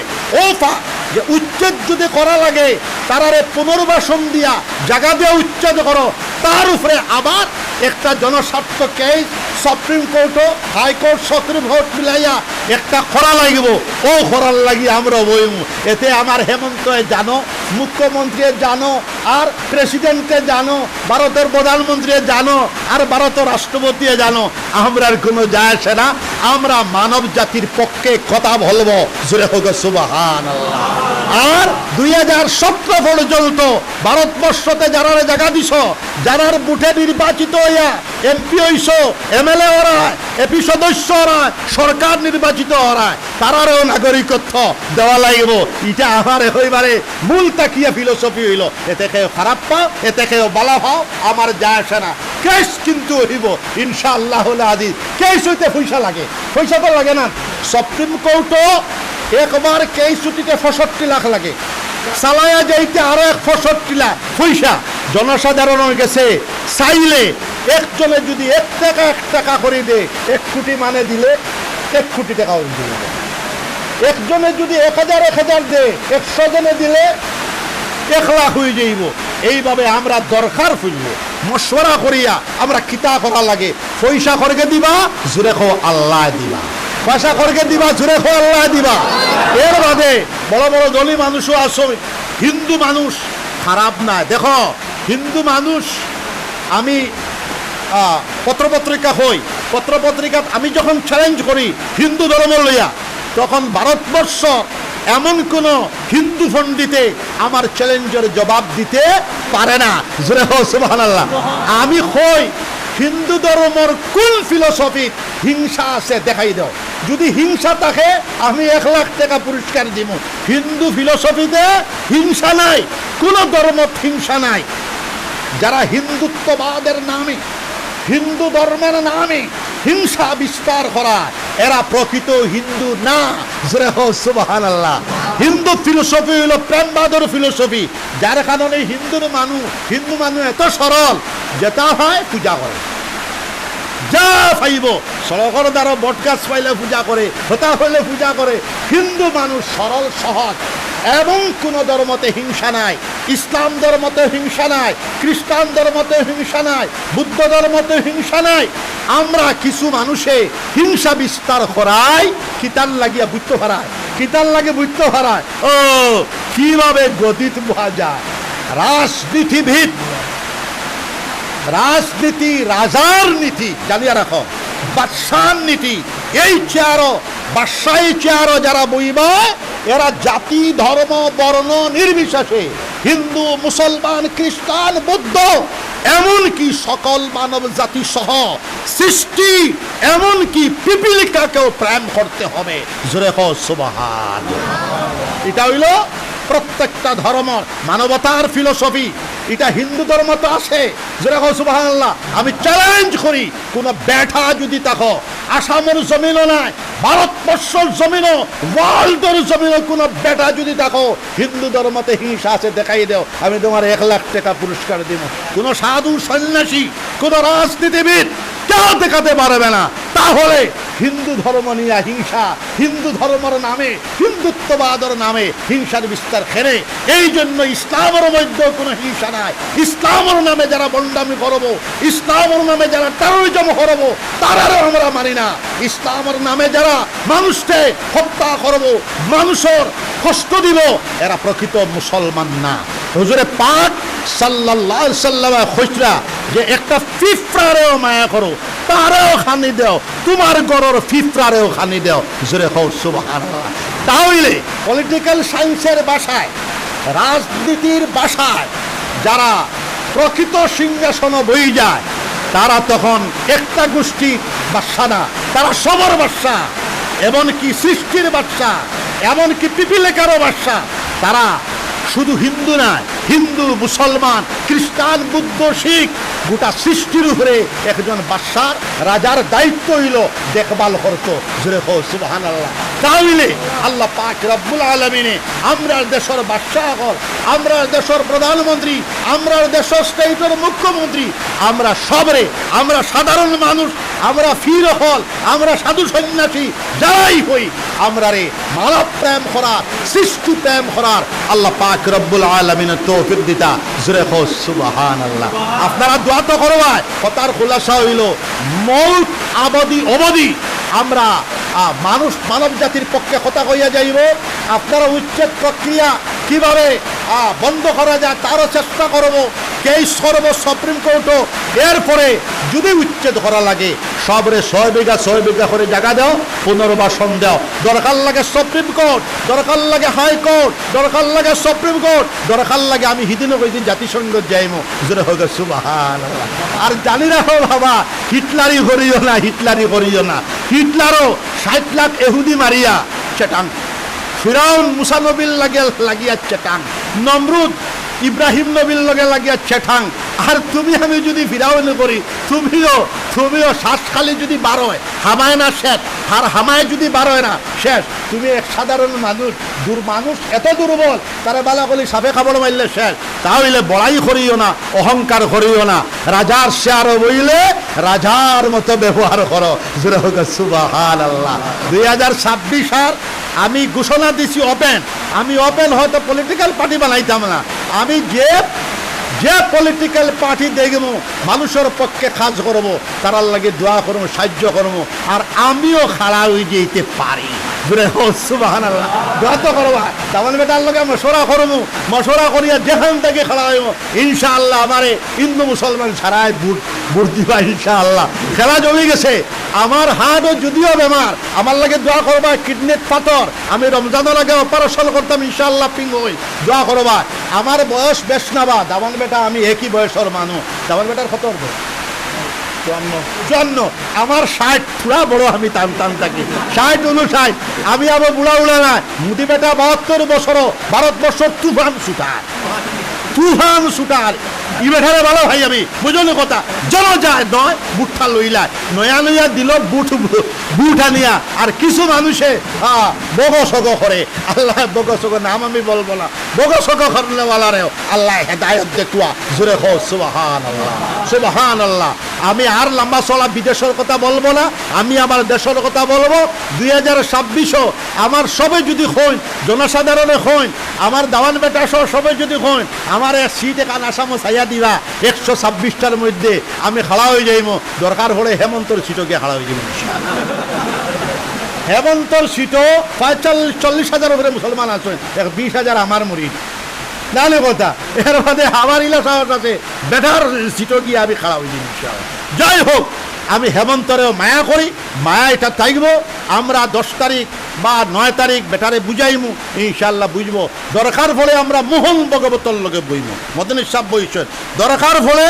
যে উচ্ছেদ যদি করা লাগে তারারে পুনর্বাসন দিয়া জায়গা দিয়ে উচ্ছেদ করো, তার উপরে আবার একটা জনস্বার্থ কেস সুপ্রিম কোর্টও হাইকোর্ট সুপ্রিম কোর্ট মিলাইয়া একটা করা লাগিব। ও করার লাগি আমরা বইম। এতে আমার হেমন্ত জানো, মুখ্যমন্ত্রী জানো, আর প্রেসিডেন্টকে জানো, ভারতের প্রধানমন্ত্রী জানো, আর ভারতের রাষ্ট্রপতি জানো, আমরার কোনো যায় আসে না। আমরা মানব জাতির পক্ষে কথা বলবো জোরে হোক সুবহানাল্লাহ। আর 2017 পর্যন্ত ভারতবর্ষতে যারা জায়গা দিছ, যারার বুথে নির্বাচিত হইয়া এমপি হইছ, এমএলএ ওরা, এপি সদস্য ওরা, সরকার নির্বাচিত ওরা, তারারও নাগরিকত্ব দেওয়া লাগিব। এটা আমার হইবারে মূল তাকিয়া ফিলোসফি হইল। এতে কেউ খারাপ পাও, এতে কেউ বালা পাও, আমার যায় আসে না। কেস কিন্তু হইব ইনশাআল্লাহ আদি। কেস হইতে পয়সা লাগে, পয়সা তো লাগে না। সুপ্রিম কোর্টও একবার কেস ছুটিতে 65 লাখ লাগে, চালায়া যাইতে আরো 65 লাখ পয়সা জনসাধারণের কাছে চাইলে একজনে যদি 1 টাকা করে দে 1 কোটি মানে দিলে 1 কোটি টাকা দিলে, একজনে যদি 1000 দে 100 জনে দিলে 1 লাখ হয়ে যাইব। এইভাবে আমরা দরকার হইল মশওয়ারা করিয়া আমরা কিতা করা লাগে। পয়সা করকে দিবা জোরে খো আল্লাহ দিবা, পয়সা করকে দিবা জোরে খো আল্লাহ দিবা। এর বাদে বড় বড় দলি মানুষও আসো। হিন্দু মানুষ খারাপ না। দেখো হিন্দু মানুষ, আমি পত্রপত্রিকা হই, পত্রপত্রিকা আমি যখন চ্যালেঞ্জ করি হিন্দু ধর্ম লইয়া, তো তখন ভারতবর্ষ এমন কোন হিন্দু পণ্ডিতে আমার চ্যালেঞ্জের জবাব দিতে পারে না। জোরে হোক সুবহানাল্লাহ। আমি কই হিন্দু ধর্মের কোন ফিলোসফি হিংসা আছে দেখাই দাও। যদি হিংসা থাকে আমি 1 লাখ টাকা পুরস্কার দিব। হিন্দু ফিলোসফিতে হিংসা নাই, কোন ধর্ম হিংসা নাই। যারা হিন্দুত্ববাদের নামে, হিন্দু ধর্মের নামে হিংসা বিস্তার করা, এরা প্রকৃত হিন্দু না। জোরে হোক সুবহানাল্লাহ। হিন্দু ফিলোসফি হলো প্রেমবাদর ফিলোসফি, যার কারণে হিন্দু মানুষ এত সরল, যেটা হয় পূজা করে, যা পাইব সড়কের দ্বারা বটগাছ পাইলে পূজা করে, হতা হইলে পূজা করে। হিন্দু মানুষ সরল সহজ, এবং কোন ধর্মতে হিংসা নাই। ইসলাম ধর্মতে হিংসা নাই, খ্রিস্টান ধর্মতে হিংসা নাই, বুদ্ধ ধর্মতে হিংসা নাই। আমরা কিছু মানুষে হিংসা বিস্তার করাই, কিতাল লাগিয়া বুঝতে হারায়, কিতাল লাগে বুঝতে হারায়। ও কিভাবে গতিত বোঝা যায়। রাজনীতিবিদ, রাজনীতি রাজার নীতি জানিয়ে রাখো, বাদশার নীতি। এই চেয়ারও বাদশাহী চেয়ারও যারা বইবে, এরা জাতি ধর্ম বর্ণ নির্বিশেষে হিন্দু মুসলমান খ্রিস্টান বৌদ্ধ এমনকি সকল মানব জাতি সহ সৃষ্টি এমনকি পিপিলিকাকেও প্রেম করতে হবে। জোরে হোক সুবহানাল্লাহ। এটা হইল প্রত্যেকটা ধর্ম মানবতার ফিলোসফি। এটা হিন্দু ধর্ম তো আছে। জোরে হোক সুবহানাল্লাহ। আমি চ্যালেঞ্জ করি, কোন ব্যাঠা যদি থাকো, আসামের জমিনও নাই, ভারতবর্ষের জমিনও, ওয়ার্ল্ডের জমিনও কোন বেটা যদি দেখো হিন্দু ধর্মতে হিংসা আছে দেখাই দেও, আমি তোমার 1 লাখ টাকা পুরস্কার দিব। কোন সাধু সন্ন্যাসী, কোন রাজনীতিবিদ কেউ দেখাতে পারবে না। তাহলে হিন্দু ধর্ম নিয়ে হিংসা, হিন্দু ধর্মের নামে, হিন্দুত্ববাদের নামে হিংসার বিস্তার খেলে। এই জন্য ইসলামের মধ্যেও কোনো হিংসা নাই। ইসলামের নামে যারা বন্ডামি করবো, ইসলামের নামে যারা টেরোরিজম করবো, তারাও আমরা মানি না। ইসলামের নামে যারা মানুষকে হত্যা করবো, মানুষের কষ্ট দিব, এরা প্রকৃত মুসলমান না। হুজুরে পাক সাল্লাল্লাহু আলাইহি সাল্লাম কইরা যে একটা ফিফরারেও মায়া করো, তারেও খানি দাও, তোমার গরর ফিফরারেও খানি দাও। জোরে হোক সুবহানাল্লাহ। তাহলে পলিটিক্যাল সায়েন্সের ভাষায়, রাজনীতির ভাষায় যারা প্রকৃত সিংহাসন বই যায়, তারা তখন একটা গোষ্ঠীর বাদশা না, তারা সবার বাদশা, এমনকি সৃষ্টির বাদশা, এমনকি পিপিলিকারও বাদশা। তারা শুধু হিন্দু না, হিন্দু মুসলমান খ্রিস্টান বুদ্ধ শিখ গোটা সৃষ্টির উপরে একজন বাদশার রাজার দায়িত্ব হইল দেখভাল করতো। জোরে হোক সুবহানাল্লাহ। তাহলে আল্লাহ পাক রব্বুল আলামিনে আমরা দেশের বাদশা হল, আমরা দেশের প্রধানমন্ত্রী, আমরা দেশের স্টেটের মুখ্যমন্ত্রী, আমরা সবরে, আমরা সাধারণ মানুষ, আমরা ফির হল, আমরা সাধু সন্ন্যাসী যাই হই, আমরা রে মানব প্রেম করার, সৃষ্টি প্রেম করার আল্লাহ পাক রব্বুল আলামিনের তৌফিক দিতা। জোরে হোক সুবহানাল্লাহ। আপনারা দোয়া তো করবাই। কথার খুলাসা হইল মৌত আবদি অবধি আমরা মানুষ মানব জাতির পক্ষে কথা কইয়া যাইব। আপনারা উচ্ছেদ প্রক্রিয়া কিভাবে বন্ধ করা যায় তারও চেষ্টা করব। কেই সর্ব সুপ্রিম কোর্টও এরপরে যদি উচ্ছেদ করা লাগে সবরে 6 বিঘা করে জায়গা দাও, পুনর্বাসন দাও। দরকার লাগে সুপ্রিম কোর্ট, দরকার লাগে হাইকোর্ট, দরকার লাগে সুপ্রিম কোর্ট, দরকার লাগে আমি হিদিনও কইদিন জাতিসংঘ যাইমো। জোরে হোক সুবহানাল্লাহ। আর জানি রাখো বাবা, হিটলারি করিও না, হিটলারি করিও না। হিটলারও 60 লাখ এহুদি মারিয়া চেটাং, ফিরাউন মুসা নবীর লাগিয়া চেটাং, নমরুদ ইব্রাহিম নবীর লগে লাগিয়া চেটাং। আর তুমি আমি যদি ফিরাউন করি, তুমিও শ্বাস খালি যদি বার হয় হামায় না শেষ, আর হামায় যদি বার হয় না শেষ। তুমি এক সাধারণ মানুষ, মানুষ এত দুর্বল, তারা বালা কলি সাপে খাবার মারলে শেষ। তাহলে বড়াই করিও না, অহংকার করিও না। রাজার শেয়ার বইলে রাজার মতো ব্যবহার করো। জোরে হোক সুবহানাল্লাহ। 2026 সাল আমি ঘোষণা দিছি ওপেন। আমি ওপেন হয়তো পলিটিক্যাল পার্টি বানাইতাম না, আমি যে পলিটিক্যাল পার্টি দেখব মানুষের পক্ষে কাজ করব, তারার লাগে দোয়া করবো, সাহায্য করবো, আর আমিও খাড়া হয়ে যেতে পারি। সুবহানাল্লাহ। দোয়া তো করবা, তাহলে বেটার লগে মশরা করবো, মশরা করিয়া যেখান থেকে খাড়া হইব ইনশাআল্লাহ আমারে হিন্দু মুসলমান ছাড়াই ভোট দিবা ইনশাআল্লাহ। খেলা জমে গেছে, আমার হার্টও যদিও বেমার, আমার লাগে দোয়া করবা। কিডনির পাথর, আমি রমজানের আগে অপারেশন করতাম, ইনশাআল্লাহ পিং হই, দোয়া করবা। আমার বয়স বেশ না বা দামান বেটা, আমি একই বয়সের মানুষ। দামান বেটার কত হবে? 54। আমার 60, পুরা বড় আমি টান টান থাকি, 60 59। আমি আবার বুড়া উড়া না, মুদি বেটা 72 বছর, ভারতবর্ষ তুফান শুটার, তুফান শুটার। ই বেঠারে ভালো ভাই আমি বুঝলো কথা। জন যায় নয় বুটটা লইলা, নয়া লইয়া দিল বুট আনিয়া। আর কিছু মানুষে বগ সগ করে, আল্লাহ বগ সগ নাম আমি বলবো না, বগ সগ করলেওয়ালারেও আল্লাহ হেদায়ত দেখুয়া। জোরে হো সুবহান আল্লাহ, সুবহান আল্লাহ। আমি আর লম্বা চলা বিদেশের কথা বলবো না, আমি আমার দেশের কথা বলবো। 2026 আমার সবে যদি হইন, জনসাধারণে হইন, আমার দাওয়ান বেটা সহ সবে যদি হইন, আমার সিট এখান আসামো ছাইয়া দিবা 126টার মধ্যে আমি খাড়া হয়ে যাইব। দরকার হলে হেমন্তর সিটও গিয়ে খাড়া হয়ে যাইব। হেমন্তর সিটও 40,000 উপরে মুসলমান আছেন, 20,000 আমার মুরিদ। জানে কথা, এর মধ্যে আমার ইলা সাহস আছে, বেটার সিটও গিয়ে আমি খাড়া হয়ে যাই। যাই হোক, আমি হেমন্তরেও মায়া করি, মায়া এটা থাকব। আমরা 10 তারিখ বা 9 তারিখ বেটারে বুঝাইমু, ইনশাল্লাহ বুঝবো। দরকার ফলে আমরা মোহন ভগবতর লগে বইমু, মদনী সাহেব বইছেন। দরকার ফলে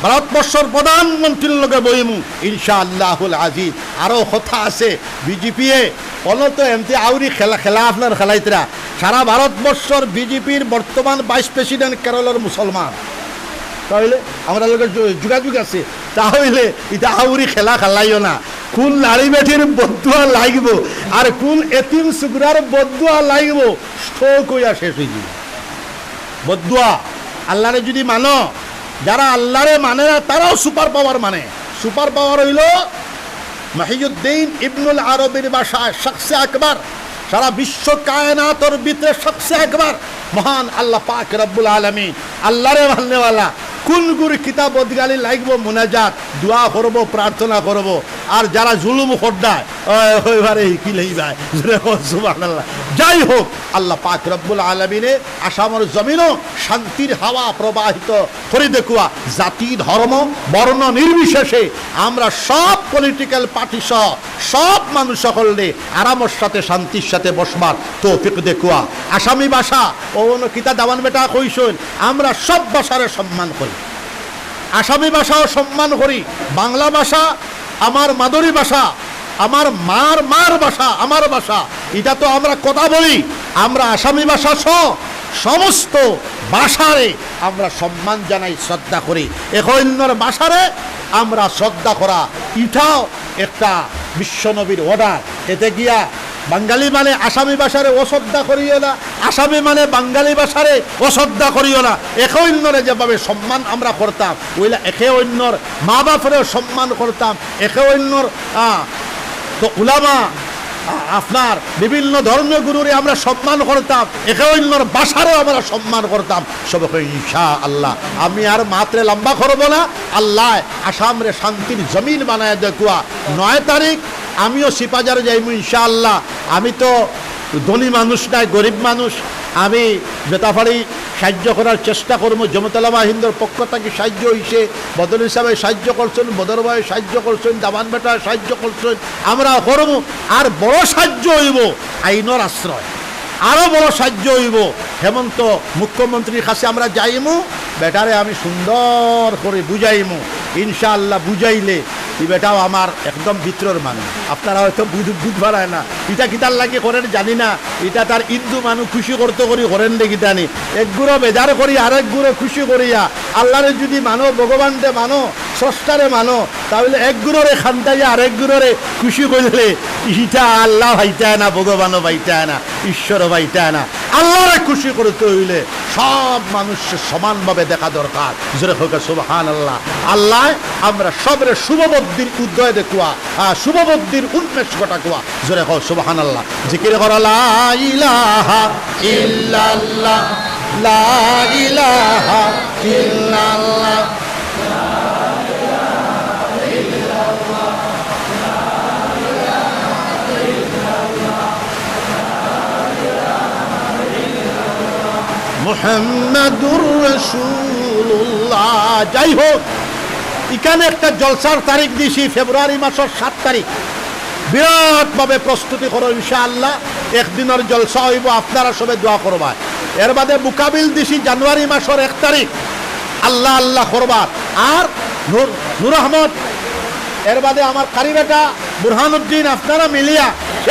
ভারতবর্ষের প্রধানমন্ত্রীর লগে বইমু, ইনশাআল্লাহুল আজিজ। আরও কথা আছে, বিজেপিয়ে কোনো তো এমতি আউরি খেলা আপনার খেলাইতরা। সারা ভারতবর্ষর বিজেপির বর্তমান ভাইস প্রেসিডেন্ট কেরলের মুসলমান। তাহলে আমরা লোকের যোগাযোগ আছে, তাহলে এটা আউরি খেলা খেলাইও না। কোন নারী বেঠির বদুয়া লাগব আর কোন এতিম সুগরার বদুয়া লাগব, স্ট্রোক হইয়া শেষ হয়ে যাবে। বদুয়া আল্লাহরে যদি মানো, যারা আল্লাহরে মানে না তারাও সুপার পাওয়ার মানে। সুপার পাওয়ার হইল মাহিউদ্দিন ইবনুল আরবির ভাষায় শখসে আকবর, সারা বিশ্ব কায়নাতর ভিতরে শখসে আকবর মহান আল্লাহ পাক রব্বুল আলামিন। আল্লাহরে মাননেওয়ালা কোন গুরু কিতাব অধিকারী লাগব, মুনাজাত দোয়া করবো, প্রার্থনা করব। আর যারা জুলুম খোদ্দায় ওইবারে কি লইবাই, সুবহানাল্লাহ। যাই হোক, আল্লাহ পাক রব্বুল আলামিনে আসামের জমিনও শান্তির হাওয়া প্রবাহিত করে দেখুয়া। জাতি ধর্ম বর্ণ নির্বিশেষে আমরা সব পলিটিক্যাল পার্টি সহ সব মানুষ সকলে আরামের সাথে শান্তির সাথে বসবার তৌফিক দেখুয়া। আসামি ভাষা ও কিতা দাওয়ান বেটা কইসন, আমরা সব ভাষারে সম্মান করি, আসামি ভাষাও সম্মান করি। বাংলা ভাষা আমার মাদরি ভাষা, আমার মার ভাষা, আমার ভাষা, এটা তো আমরা কথা বলি। আমরা আসামি ভাষা সহ সমস্ত ভাষারে আমরা সম্মান জানাই, শ্রদ্ধা করি। অন্যর ভাষারে আমরা শ্রদ্ধা করা, এটাও একটা বিশ্বনবীর অর্ডার। এতে গিয়া বাঙালি মানে আসামি ভাষারে অশ্রদ্ধা করিও না, আসামি মানে বাঙালি ভাষারে অশ্রদ্ধা করিও না। একে অন্যরে যেভাবে সম্মান আমরা করতাম, ওইলা একে অন্যর মা বাপরেও সম্মান করতাম, একে অন্যর তো উলামা আপনার বিভিন্ন ধর্মীয় গুরুরে আমরা সম্মান করতাম, একে অন্যর ভাষারও আমরা সম্মান করতাম। সবকে ইনশাআল্লাহ আমি আর মাত্রে লম্বা করব না। আল্লাহ আসামরে শান্তির জমিন বানায় দেখুয়া। 9 তারিখ আমিও সিপাজারে যাইব ইনশাআল্লাহ। আমি তো ধনী মানুষ নাই, গরিব মানুষ। আমি বেতাফাড়ি সাহায্য করার চেষ্টা করবো। জমতলামা হিন্দুর পক্ষ থেকে সাহায্য হয়েছে, বদল হিসাবে সাহায্য করছেন, বদর ভাই সাহায্য করছেন, দামান বেটা সাহায্য করছেন, আমরা করব। আর বড় সাহায্য হইব আইনের আশ্রয়, আরও বড় সাহায্য হইব হেমন্ত মুখ্যমন্ত্রীর কাছে আমরা যাইমু। বেটারে আমি সুন্দর করে বুঝাইমু, ইনশাআল্লাহ বুঝাইলে এই বেটাও আমার একদম ভিতরের মানুষ। আপনারা হয়তো বুধ ভাড়ায় না, এটা কিতার লাগে করেন জানি না, এটা তার হিন্দু মানুষ খুশি করতে করি করেন দে গীতানি। এক গুঁড়ো বেজার করি আরেক গুঁড়ো খুশি করিয়া। আল্লাহরে যদি মানো, ভগবানরে মানো, স্রষ্টারে মানো, তাহলে এক গুঁড়োরে খান্তাইয়া আরেক গুঁড়োরে খুশি করলে ইটা আল্লাহ ভাইটায় না, ভগবানও ভাইটায় না, ঈশ্বরও ভাইটায় না। আল্লাহরে খুশি করতে হইলে সব মানুষের সমানভাবে দেখা দরকার। জোরে হোক সুবহানাল্লাহ। আল্লাহ আমরা সবরে শুভবুদ্ধির উদয় দেখুয়া, শুভবুদ্ধির উন্মেষ ঘটাকুয়া। জোরে হোক সুবহানাল্লাহ। জিকির করা লা ইলাহা ইল্লাল্লাহ, লা ইলাহা ইল্লাল্লাহ, মুহাম্মাদুর রাসূলুল্লাহ। যাই হোক, এখানে একটা জলসার তারিখ দিয়েছি ফেব্রুয়ারি মাসের 7 তারিখ। বিরাটভাবে প্রস্তুতি করো ইনশাআল্লাহ। একদিনের জলসা হইব, আপনারা সবে দোয়া করবা। এর বাদে মুকাবিল দিছি জানুয়ারি মাসের 1 তারিখ, আল্লাহ আল্লাহ করবার। আর নূর আহমদ, এর বাদে আমার কারি বেটা বুরহানুদ্দিন, আপনারা মিলিয়া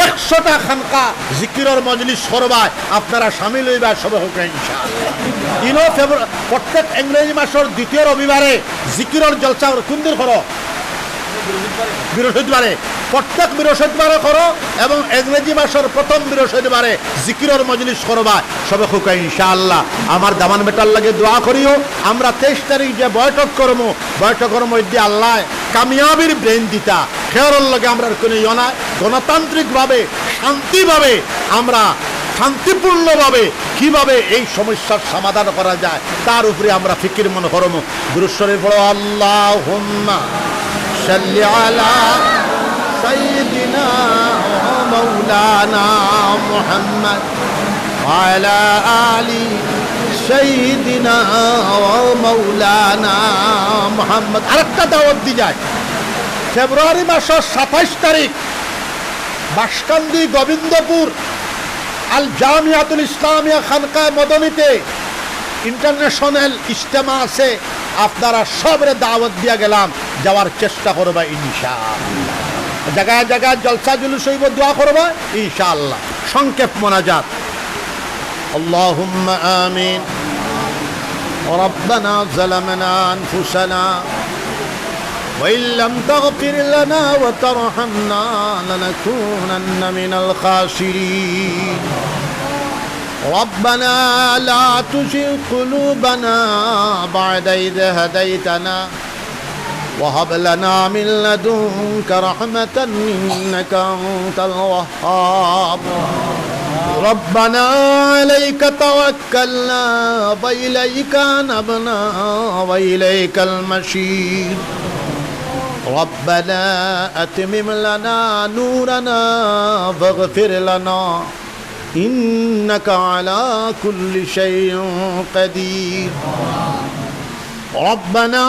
100টা খানকা জিকিরের মজলিস করবায়, আপনারা সামিল হইবা সবে হোক ইনশাআল্লাহ। প্রত্যেক ইংরেজি মাসের 2য় রবিবারে জিকিরের জলসা কোন দিন করো? বৃহস্পতিবারে। প্রত্যেক বৃহস্পতিবারে করো এবং ইংরেজি মাসের প্রথম বৃহস্পতিবারে জিকিরের মজলিস করবা সবে হোক ইনশাআল্লাহ। আমার দামান বেটার লাগে দোয়া করিও। আমরা 23 তারিখ যে বৈঠক করবো, বৈঠকের মধ্যে আল্লাহ কামিয়াবির ব্রেন দিতা খেয়ারর লগে আমরা কোনো ইয়নায় গণতান্ত্রিকভাবে শান্তিভাবে আমরা শান্তিপূর্ণভাবে কিভাবে এই সমস্যার সমাধান করা যায় তার উপরে আমরা ফিকির মনে করবো। গুরুস্বরে বড় আল্লাহুম্মা সাল্লি আলা সাইয়্যিদিনা ওয়া মাওলানা মুহাম্মদ ওয়া আলা আলি সাইয়্যিদিনা ওয়া মাওলানা মুহাম্মদ। আরেকটা দাওয়াত দি যায়, ফেব্রুয়ারি মাসের 27 তারিখ বাসকান্দি গোবিন্দপুর আল জামিয়াতুল ইসলামিয়া খানকা মদনীতে ইন্টারন্যাশনাল ইজতেমা আছে। আপনারা সবরে দাওয়াত দিয়া গেলাম, যাওয়ার চেষ্টা করবা ইনশাআল্লাহ। জায়গায় জায়গায় জলসা জুলুস হইব, দোয়া করবা ইনশাআল্লাহ। সংক্ষেপ মোনাজাত। আল্লাহুম্মা আমিন। রব্বানা যালামনা আনফুসানা وإن لم تغفر لنا وترحمنا لنكونن من الخاسرين ربنا لا تزغ قلوبنا بعد إذ هديتنا وهب لنا من لدنك رحمة إنك أنت الوهاب ربنا عليك توكلنا وإليك أنبنا وإليك المصير ربنا أتمم لنا نورنا واغفر لنا إنك على كل شيء قدير ربنا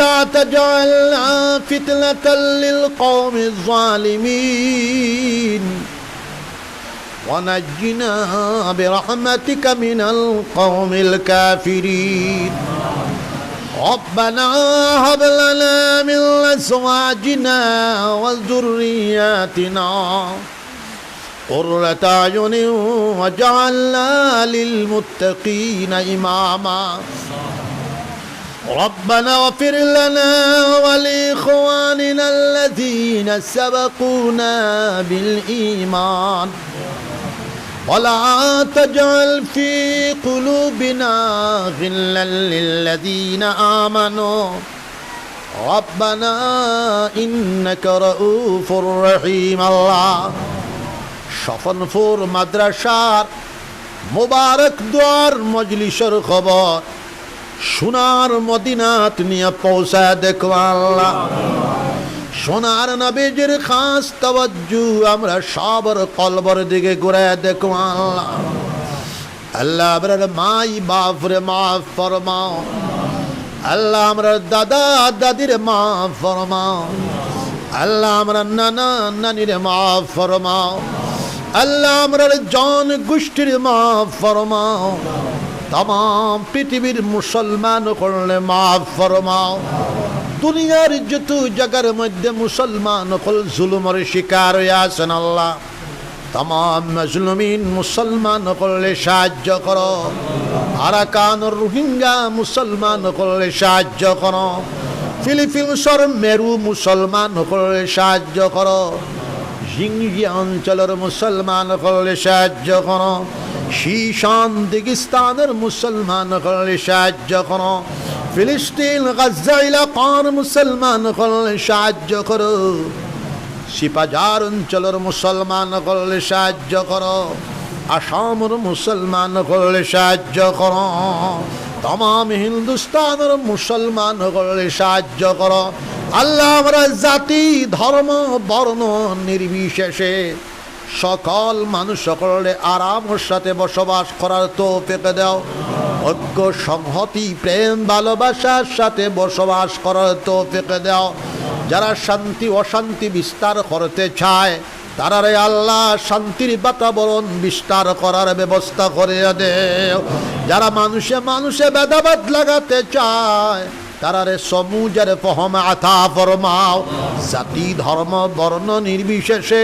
لا تجعلنا فتنة للقوم الظالمين ونجنا برحمتك من القوم الكافرين ربنا هب لنا من أزواجنا وذرياتنا قرة أعين واجعلنا للمتقين إماما ربنا اغفر لنا ولإخواننا الذين سبقونا بالإيمان ولا تجعل في قلوبنا غلا للذين آمنوا ربنا إنك رؤوف رحيم الله শফনপুর মাদ্রাসার মুবারক দুয়ার মজলিসের খবর সোনার মদিনাত নিয়ে পৌঁছা দেখো আল্লাহ। সোনার নবীজির খাস তাওয়াজ্জু আমরা সবার কলবর দিকে ঘুরে দেখো আল্লাহ। আল্লাহ আমরার মাই বাপরে মাফ ফরমাও, আল্লাহ আমরার দাদা দাদির মাফ ফরমাও, আল্লাহ আমরার নানা নানির মাফ ফরমাও, আল্লাহ আমরার জন গোষ্ঠীর মাফ ফরমাও, তাম পৃথিবীর মুসলমান করলে মাফ ফরমাও। দুনিয়ার যত জায়গার মধ্যে মুসলমান হল জুলুমের শিকার হয়ে আছেন আল্লাহ, তাম মাজলুমিন মুসলমান করলে সাহায্য করো। আরাকান রোহিঙ্গা মুসলমান করলে সাহায্য করো। ফিলিপিন্সর মেরু মুসলমান করলে সাহায্য করো। জিংজি অঞ্চলের মুসলমান করলে সাহায্য করো। শীশান দিগিস্তানের মুসলমান করলে সাহায্য করো। ফিলিস্তিন গাজা এলাকার মুসলমান করলে সাহায্য করো। সিপাজার অঞ্চলের মুসলমান করলে সাহায্য করো। আসামের মুসলমান করলে সাহায্য করো। तमाम হিন্দুস্তানের মুসলমান করলে সাহায্য করো আল্লাহ। আমরা জাতি ধর্ম বর্ণ নির্বিশেষে সকল মানুষ সকলে আরামের সাথে বসবাস করার তৌফিক দাও। ঐক্য সংহতি প্রেম ভালোবাসার সাথে বসবাস করার তৌফিক দাও। যারা শান্তি অশান্তি বিস্তার করতে চায় তারা রে আল্লাহ শান্তির বাতাবরণ বিস্তার করার ব্যবস্থা করে দেও। যারা মানুষে মানুষে ভেদাভেদ লাগাতে চায় তারা রে সমুজের ফহম আতা ফরমাও। জাতি ধর্ম বর্ণ নির্বিশেষে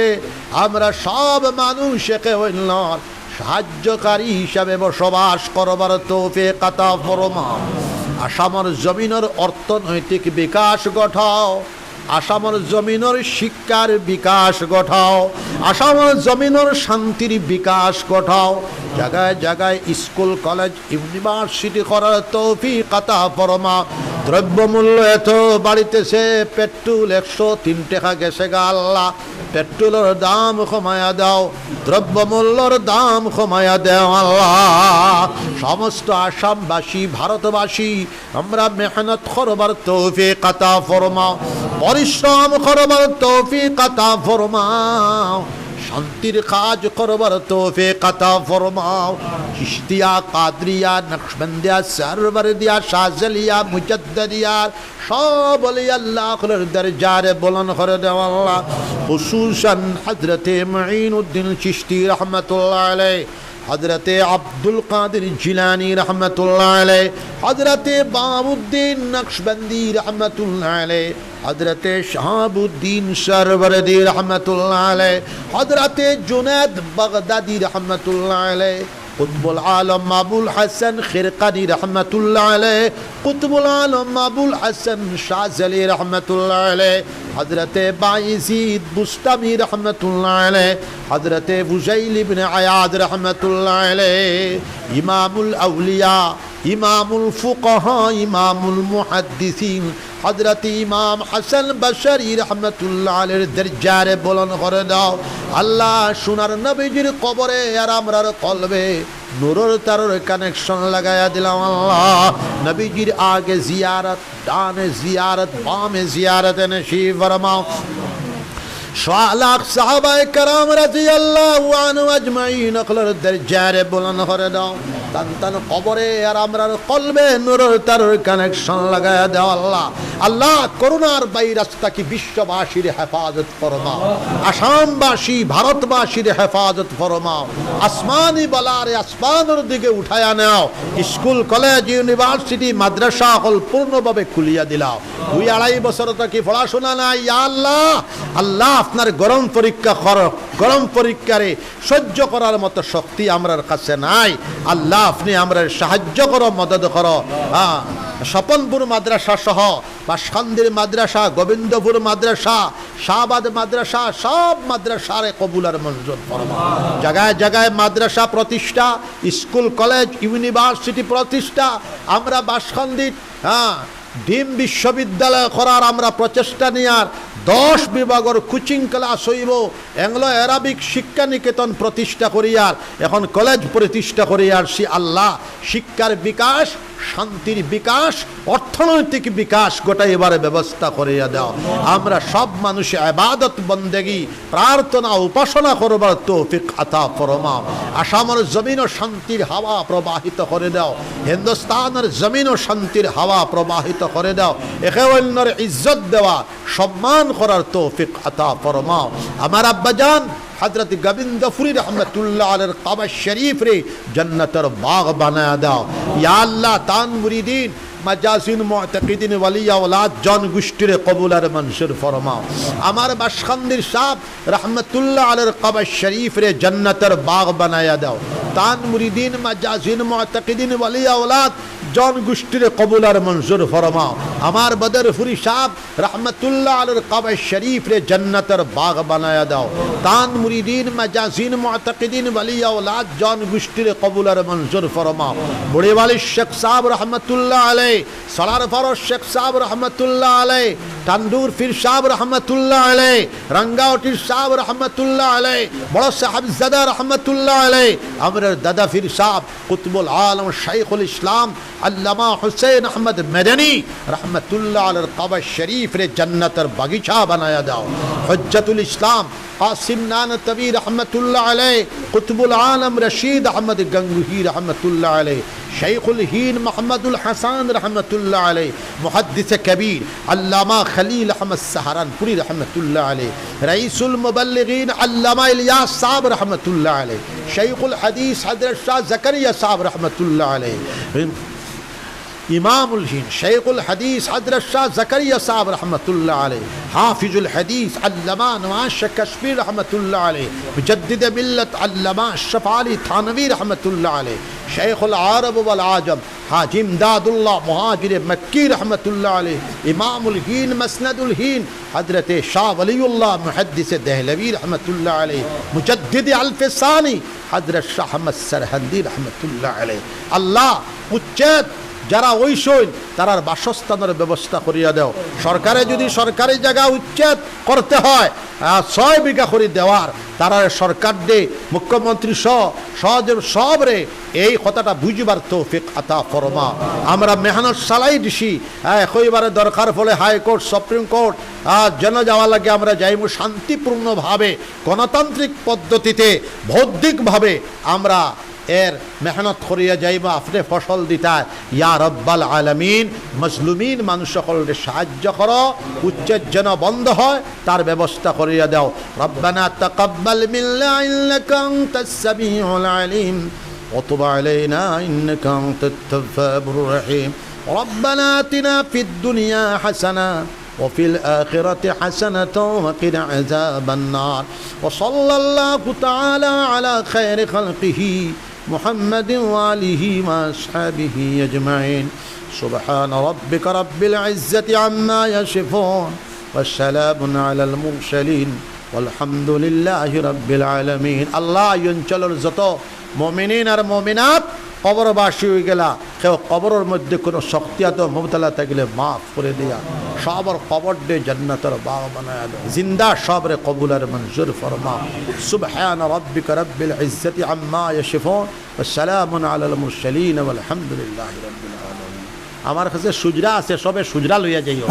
আমরা সব মানুষ একে অন্যর সাহায্যকারী হিসাবে বসবাস করবার তৌফিক আতা ফরমাও। আসামের জমিনের অর্থনৈতিক বিকাশ ঘটাও। আসামের জমিনের শিক্ষার বিকাশ ঘটাও। আসামের জমিনের শান্তির বিকাশ ঘটাও। জায়গায় জায়গায় স্কুল কলেজ ইউনিভার্সিটি করার তৌফিক আতা ফরমাও। দ্রব্যমূল্য এত বাড়িতেছে, পেট্রোল 103 টাকা গেছে গা আল্লাহ, পেট্রোলের দাম কমায়া দাও, দ্রব্যমূল্যর দাম কমায়া দাও আল্লাহ। সমস্ত আসামবাসী ভারতবাসী আমরা মেহনত করবার তৌফিক আতা ফরমাও, পরিশ্রম করবার তৌফিক আতা ফরমাও, শান্তির কাজ করবার তৌফিক আতা ফরমাও। চিশতিয়া, কাদরিয়া, নকশবন্দিয়া, সরবরদিয়া, শাহজালিয়া, মুজাদ্দিদিয়া সব ওলি আল্লাহর দরজারে বুলন্দ করে দাও আল্লাহ। খুসুসান হযরতে মুঈনুদ্দিন চিশতি রহমাতুল্লাহ আলাইহি, হযরতে আব্দুল কাদের জিলানী রহমাতুল্লাহ আলাইহি, হযরতে বাবুদ্দিন নকশবন্দি রহমাতুল্লাহ আলাইহি, হযরতে শাহাবুদ্দিন সরবরদি রহমাতুল্লাহ আলাইহি, হযরতে জুনাদ বাগদাদি রহমাতুল্লাহ আলাইহি, কুতুবুল আলম আবুল হাসান খিরকানি রহমাতুল্লাহ আলাইহি, কুতুবুল আলম আবুল হাসান শাহজালি রহমাতুল্লাহ আলাইহি, হযরতে বায়জিদ বুস্তামি রহমাতুল্লাহ আলাইহি, হযরতে বুজাইল ইবনে আয়াদ রহমাতুল্লাহ আলাইহি, ইমামুল আউলিয়া, ইমামুল ফুকাহা, ইমামুল মুহাদ্দিসিন হযরত ইমাম হাসান বশরি রহমাতুল্লাহ আলাইহির দরজারে বুলন্দ করে দাও আল্লাহ। সোনার নবীজির কবরে আর আমরার কলবে নূরের তারের কানেকশন লাগায়া দিলাম আল্লাহ। নবীজির আগে জিয়ারত, ডানে জিয়ারত, বামে জিয়ারত নসিব ফরমাও। শালাক সাহাবায়ে কেরাম রাদিয়াল্লাহু আনহু আজমাইন আখলার দরজারে বুলন্দ করে দাও। তান তান কবরে আর আমরার কলবে নূরের তারের কানেকশন লাগায়া দাও আল্লাহ। আল্লাহ করোনার ভাইরাসটাকে বিশ্ববাসীর হেফাজত ফরমাও, আসামবাসী ভারতবাসীর হেফাজত ফরমাও। আসমানি বালারে আসমানের দিকে উঠায়া নাও। স্কুল কলেজ ইউনিভার্সিটি মাদ্রাসা হল পূর্ণভাবে খুলিয়া দিলাও। 2-2.5 বছর তো কি পড়াশোনা নাই আল্লাহ। আল্লাহ আপনার গরম পরীক্ষা করো, গরম পরীক্ষারে সহ্য করার মতো শক্তি আমরার কাছে নাই আল্লাহ। আপনি আমরা সাহায্য করো, মদদ করো। স্বপনপুর মাদ্রাসা সহ বাসখান্দির মাদ্রাসা, গোবিন্দপুর মাদ্রাসা, শাহবাদ মাদ্রাসা, সব মাদ্রাসারে কবুল আর মঞ্জুর ফরমাও। জায়গায় জায়গায় মাদ্রাসা প্রতিষ্ঠা, স্কুল কলেজ ইউনিভার্সিটি প্রতিষ্ঠা আমরা বাসখান্দির ডিম বিশ্ববিদ্যালয় করার আমরা প্রচেষ্টা নেওয়ার 10 বিভাগের কোচিং ক্লাস হইব, এংলো অ্যারাবিক শিক্ষা নিকেতন প্রতিষ্ঠা করিয়ার এখন কলেজ প্রতিষ্ঠা করিয়ার সে আল্লাহ শিক্ষার বিকাশ, শান্তির বিকাশ, অর্থনৈতিক বিকাশ গোটাই এবারে ব্যবস্থা করিয়া দাও। আমরা সব মানুষে ইবাদত বন্দেগি প্রার্থনা উপাসনা করবার তৌফিক আতা ফরমাও। আসামের জমিন ও শান্তির হাওয়া প্রবাহিত করে দাও। হিন্দুস্তানের জমিন ও শান্তির হাওয়া প্রবাহিত করে দাও। একে অন্যের ইজ্জত দেওয়া, সম্মান করার তৌফিক আতা ফরমাও। আমার আব্বাজান হযরত গোবিন্দপুরি রহমাতুল্লাহ আলাইহির কাবা শরীফ রে জান্নাতের বাগ বানায়া দাও ইয়া আল্লাহ। তান মুরিদিন মাজাজিন মুতাকিদিন ওয়ালি আওলাদ জন গোষ্ঠীর কবুল আর মনসুর ফরমাও। আমার বাসখান্দির সাহেব রহমাতুল্লাহ আলাইহির কাবা শরীফ রে জান্নাতের বাগ বানায়া দাও। তান মুরিদিন মাজাজিন মুতাকিদিন ওয়ালি আওলাদ জন গোষ্ঠীর কবুল আর মনসুর ফরমাও। আমার বদরপুরি সাহেব রহমাতুল্লাহ আলাইহির কাবা শরীফ রে জান্নাতের বাগ বানায়া দাও। তান মুরিদিন মাজাজিন মুতাকিদিন ওয়ালি আওলাদ জন গোষ্ঠীর কবুল আর মনসুর ফরমাও। বুড়িওয়ালি শেখ সাহেব রহমাতুল্লাহ আলাইহি, সলার ফারুক শেখ সাহেব রহমাতুল্লাহ আলাইহি, টান্ডুর পীর সাহেব রহমতুল্লাহ আলাই, রাঙ্গাওটির সাহেব রহমতুল্লাহ আলাই, বড় সাহেবজাদা রহমতুল্লাহ আলাই, আমরার দাদা পীর সাহেব কুতুবুল আলম শাইখুল ইসলাম আল্লামা হুসেন আহমদ মেদানী রহমতুল্লাহ আলাইহির কবর শরীফ রে জান্নাতের বাগিচা বানায়া দাও। হজ্জতুল ইসলাম কাসিম নানতবী রহমতুল্লাহ আলাই, কুতুবুল আলম রশিদ আহমদ গঙ্গুহি রহমতুল্লাহ আলাই, শাইখুল হিন মোহাম্মদুল হাসান রহমতুল্লাহ আলাই, মুহাদ্দিস কবীর আল্লামা খলিল আহমদ সাহারানপুরি রহমতুল্লাহ আলাই, রাইসুল মুবল্লিগিন আল্লামা ইলিয়াস সাহেব রহমতুল্লাহ আলাই, শাইখুল হাদিস হযরত শাহ জাকারিয়া সাহেব রহমতুল্লাহ আলাই, ইমামুল হিন শাইখুল হাদিস হযরত শাহ জাকারিয়া সাহেব রহমতুল্লাহ আলাই, হাফিজুল হাদিস আল্লামা নওয়াজ শাহ কাশফি রহমতুল্লাহ আলাই, মুজাদ্দিদ মিল্লাত আল্লামা আশরাফ আলী থানভী রহমতুল্লাহ আলাই, শাইখুল আরব ওয়াল আজম হাজি ইমদাদুল্লাহ মুহাজির মক্কি রহমতুল্লাহ আলাই, ইমামুল হিন মসনদুল হিন হযরত শাহ ওয়ালিউল্লাহ মুহাদ্দিস দেহলভী রহমতুল্লাহ আলাই, মুজাদ্দিদ আলফসানি হযরত শাহ আহমদ সরহন্দি রহমতুল্লাহ আলাই। আল্লাহ উচ্চেত যারা ওই সইন তারার বাসস্থানের ব্যবস্থা করিয়া দেও। সরকারে যদি সরকারি জায়গা উচ্ছেদ করতে হয় 6 বিঘা করে দেওয়ার, তারা সরকার দে মুখ্যমন্ত্রী সব রে এই কথাটা বুঝবার তৌফিক আতা ফরমা। আমরা মেহনত চালাই দিছি, একেবারে দরকার ফলে হাইকোর্ট সুপ্রিম কোর্ট যেন যাওয়া লাগে আমরা যাইব শান্তিপূর্ণভাবে গণতান্ত্রিক পদ্ধতিতে বৌদ্ধিকভাবে আমরা এর মেহনত করিয়া যাইবা, আপনি ফসল দিতায়। ইয়া রব্বাল আলামিন মজলুমিন মানুষ সকলকে সাহায্য করো, উচ্ছেদ যেন বন্ধ হয় তার ব্যবস্থা করিয়া দাও। রব্বানা তাকাব্বাল মিন্না ইন্নাকা আনতাস সামিউল আলিম ওয়া তুব আলাইনা ইন্নাকা আনতাত তাওয়াবুর রহিম। রব্বানা আতিনা ফিদ দুনিয়া হাসানা وفي الآخرة حسنة وقنا عذاب النار وصلى الله تعالى على خير خلقه محمد وآله وأصحابه أجمعين سبحان ربك رب العزة عما يصفون والسلام على المرسلين والحمد لله رب العالمين। الله ينشل الزطو مؤمنين والمؤمنات কবরবাসী হয়ে গেলা, কেউ কবরের মধ্যে কোনো শক্তিয়াত মুবতলা থাকলে মাফ করে দিয়া, সবর কবর দে জান্নাতের বাগ বানায়া দাও, জিন্দা সবরে কবুলের মঞ্জুর ফরমা। সুবহান রাব্বিকা রাব্বিল ইজ্জাতি আম্মা ইয়াসিফুন ওয়া সালামুন আলাল মুরসালিন ওয়াল হামদুলিল্লাহি রাব্বিল আলামিন। আমার কাছে সুজরা আছে, সবে সুজরা লইয়া যাইও।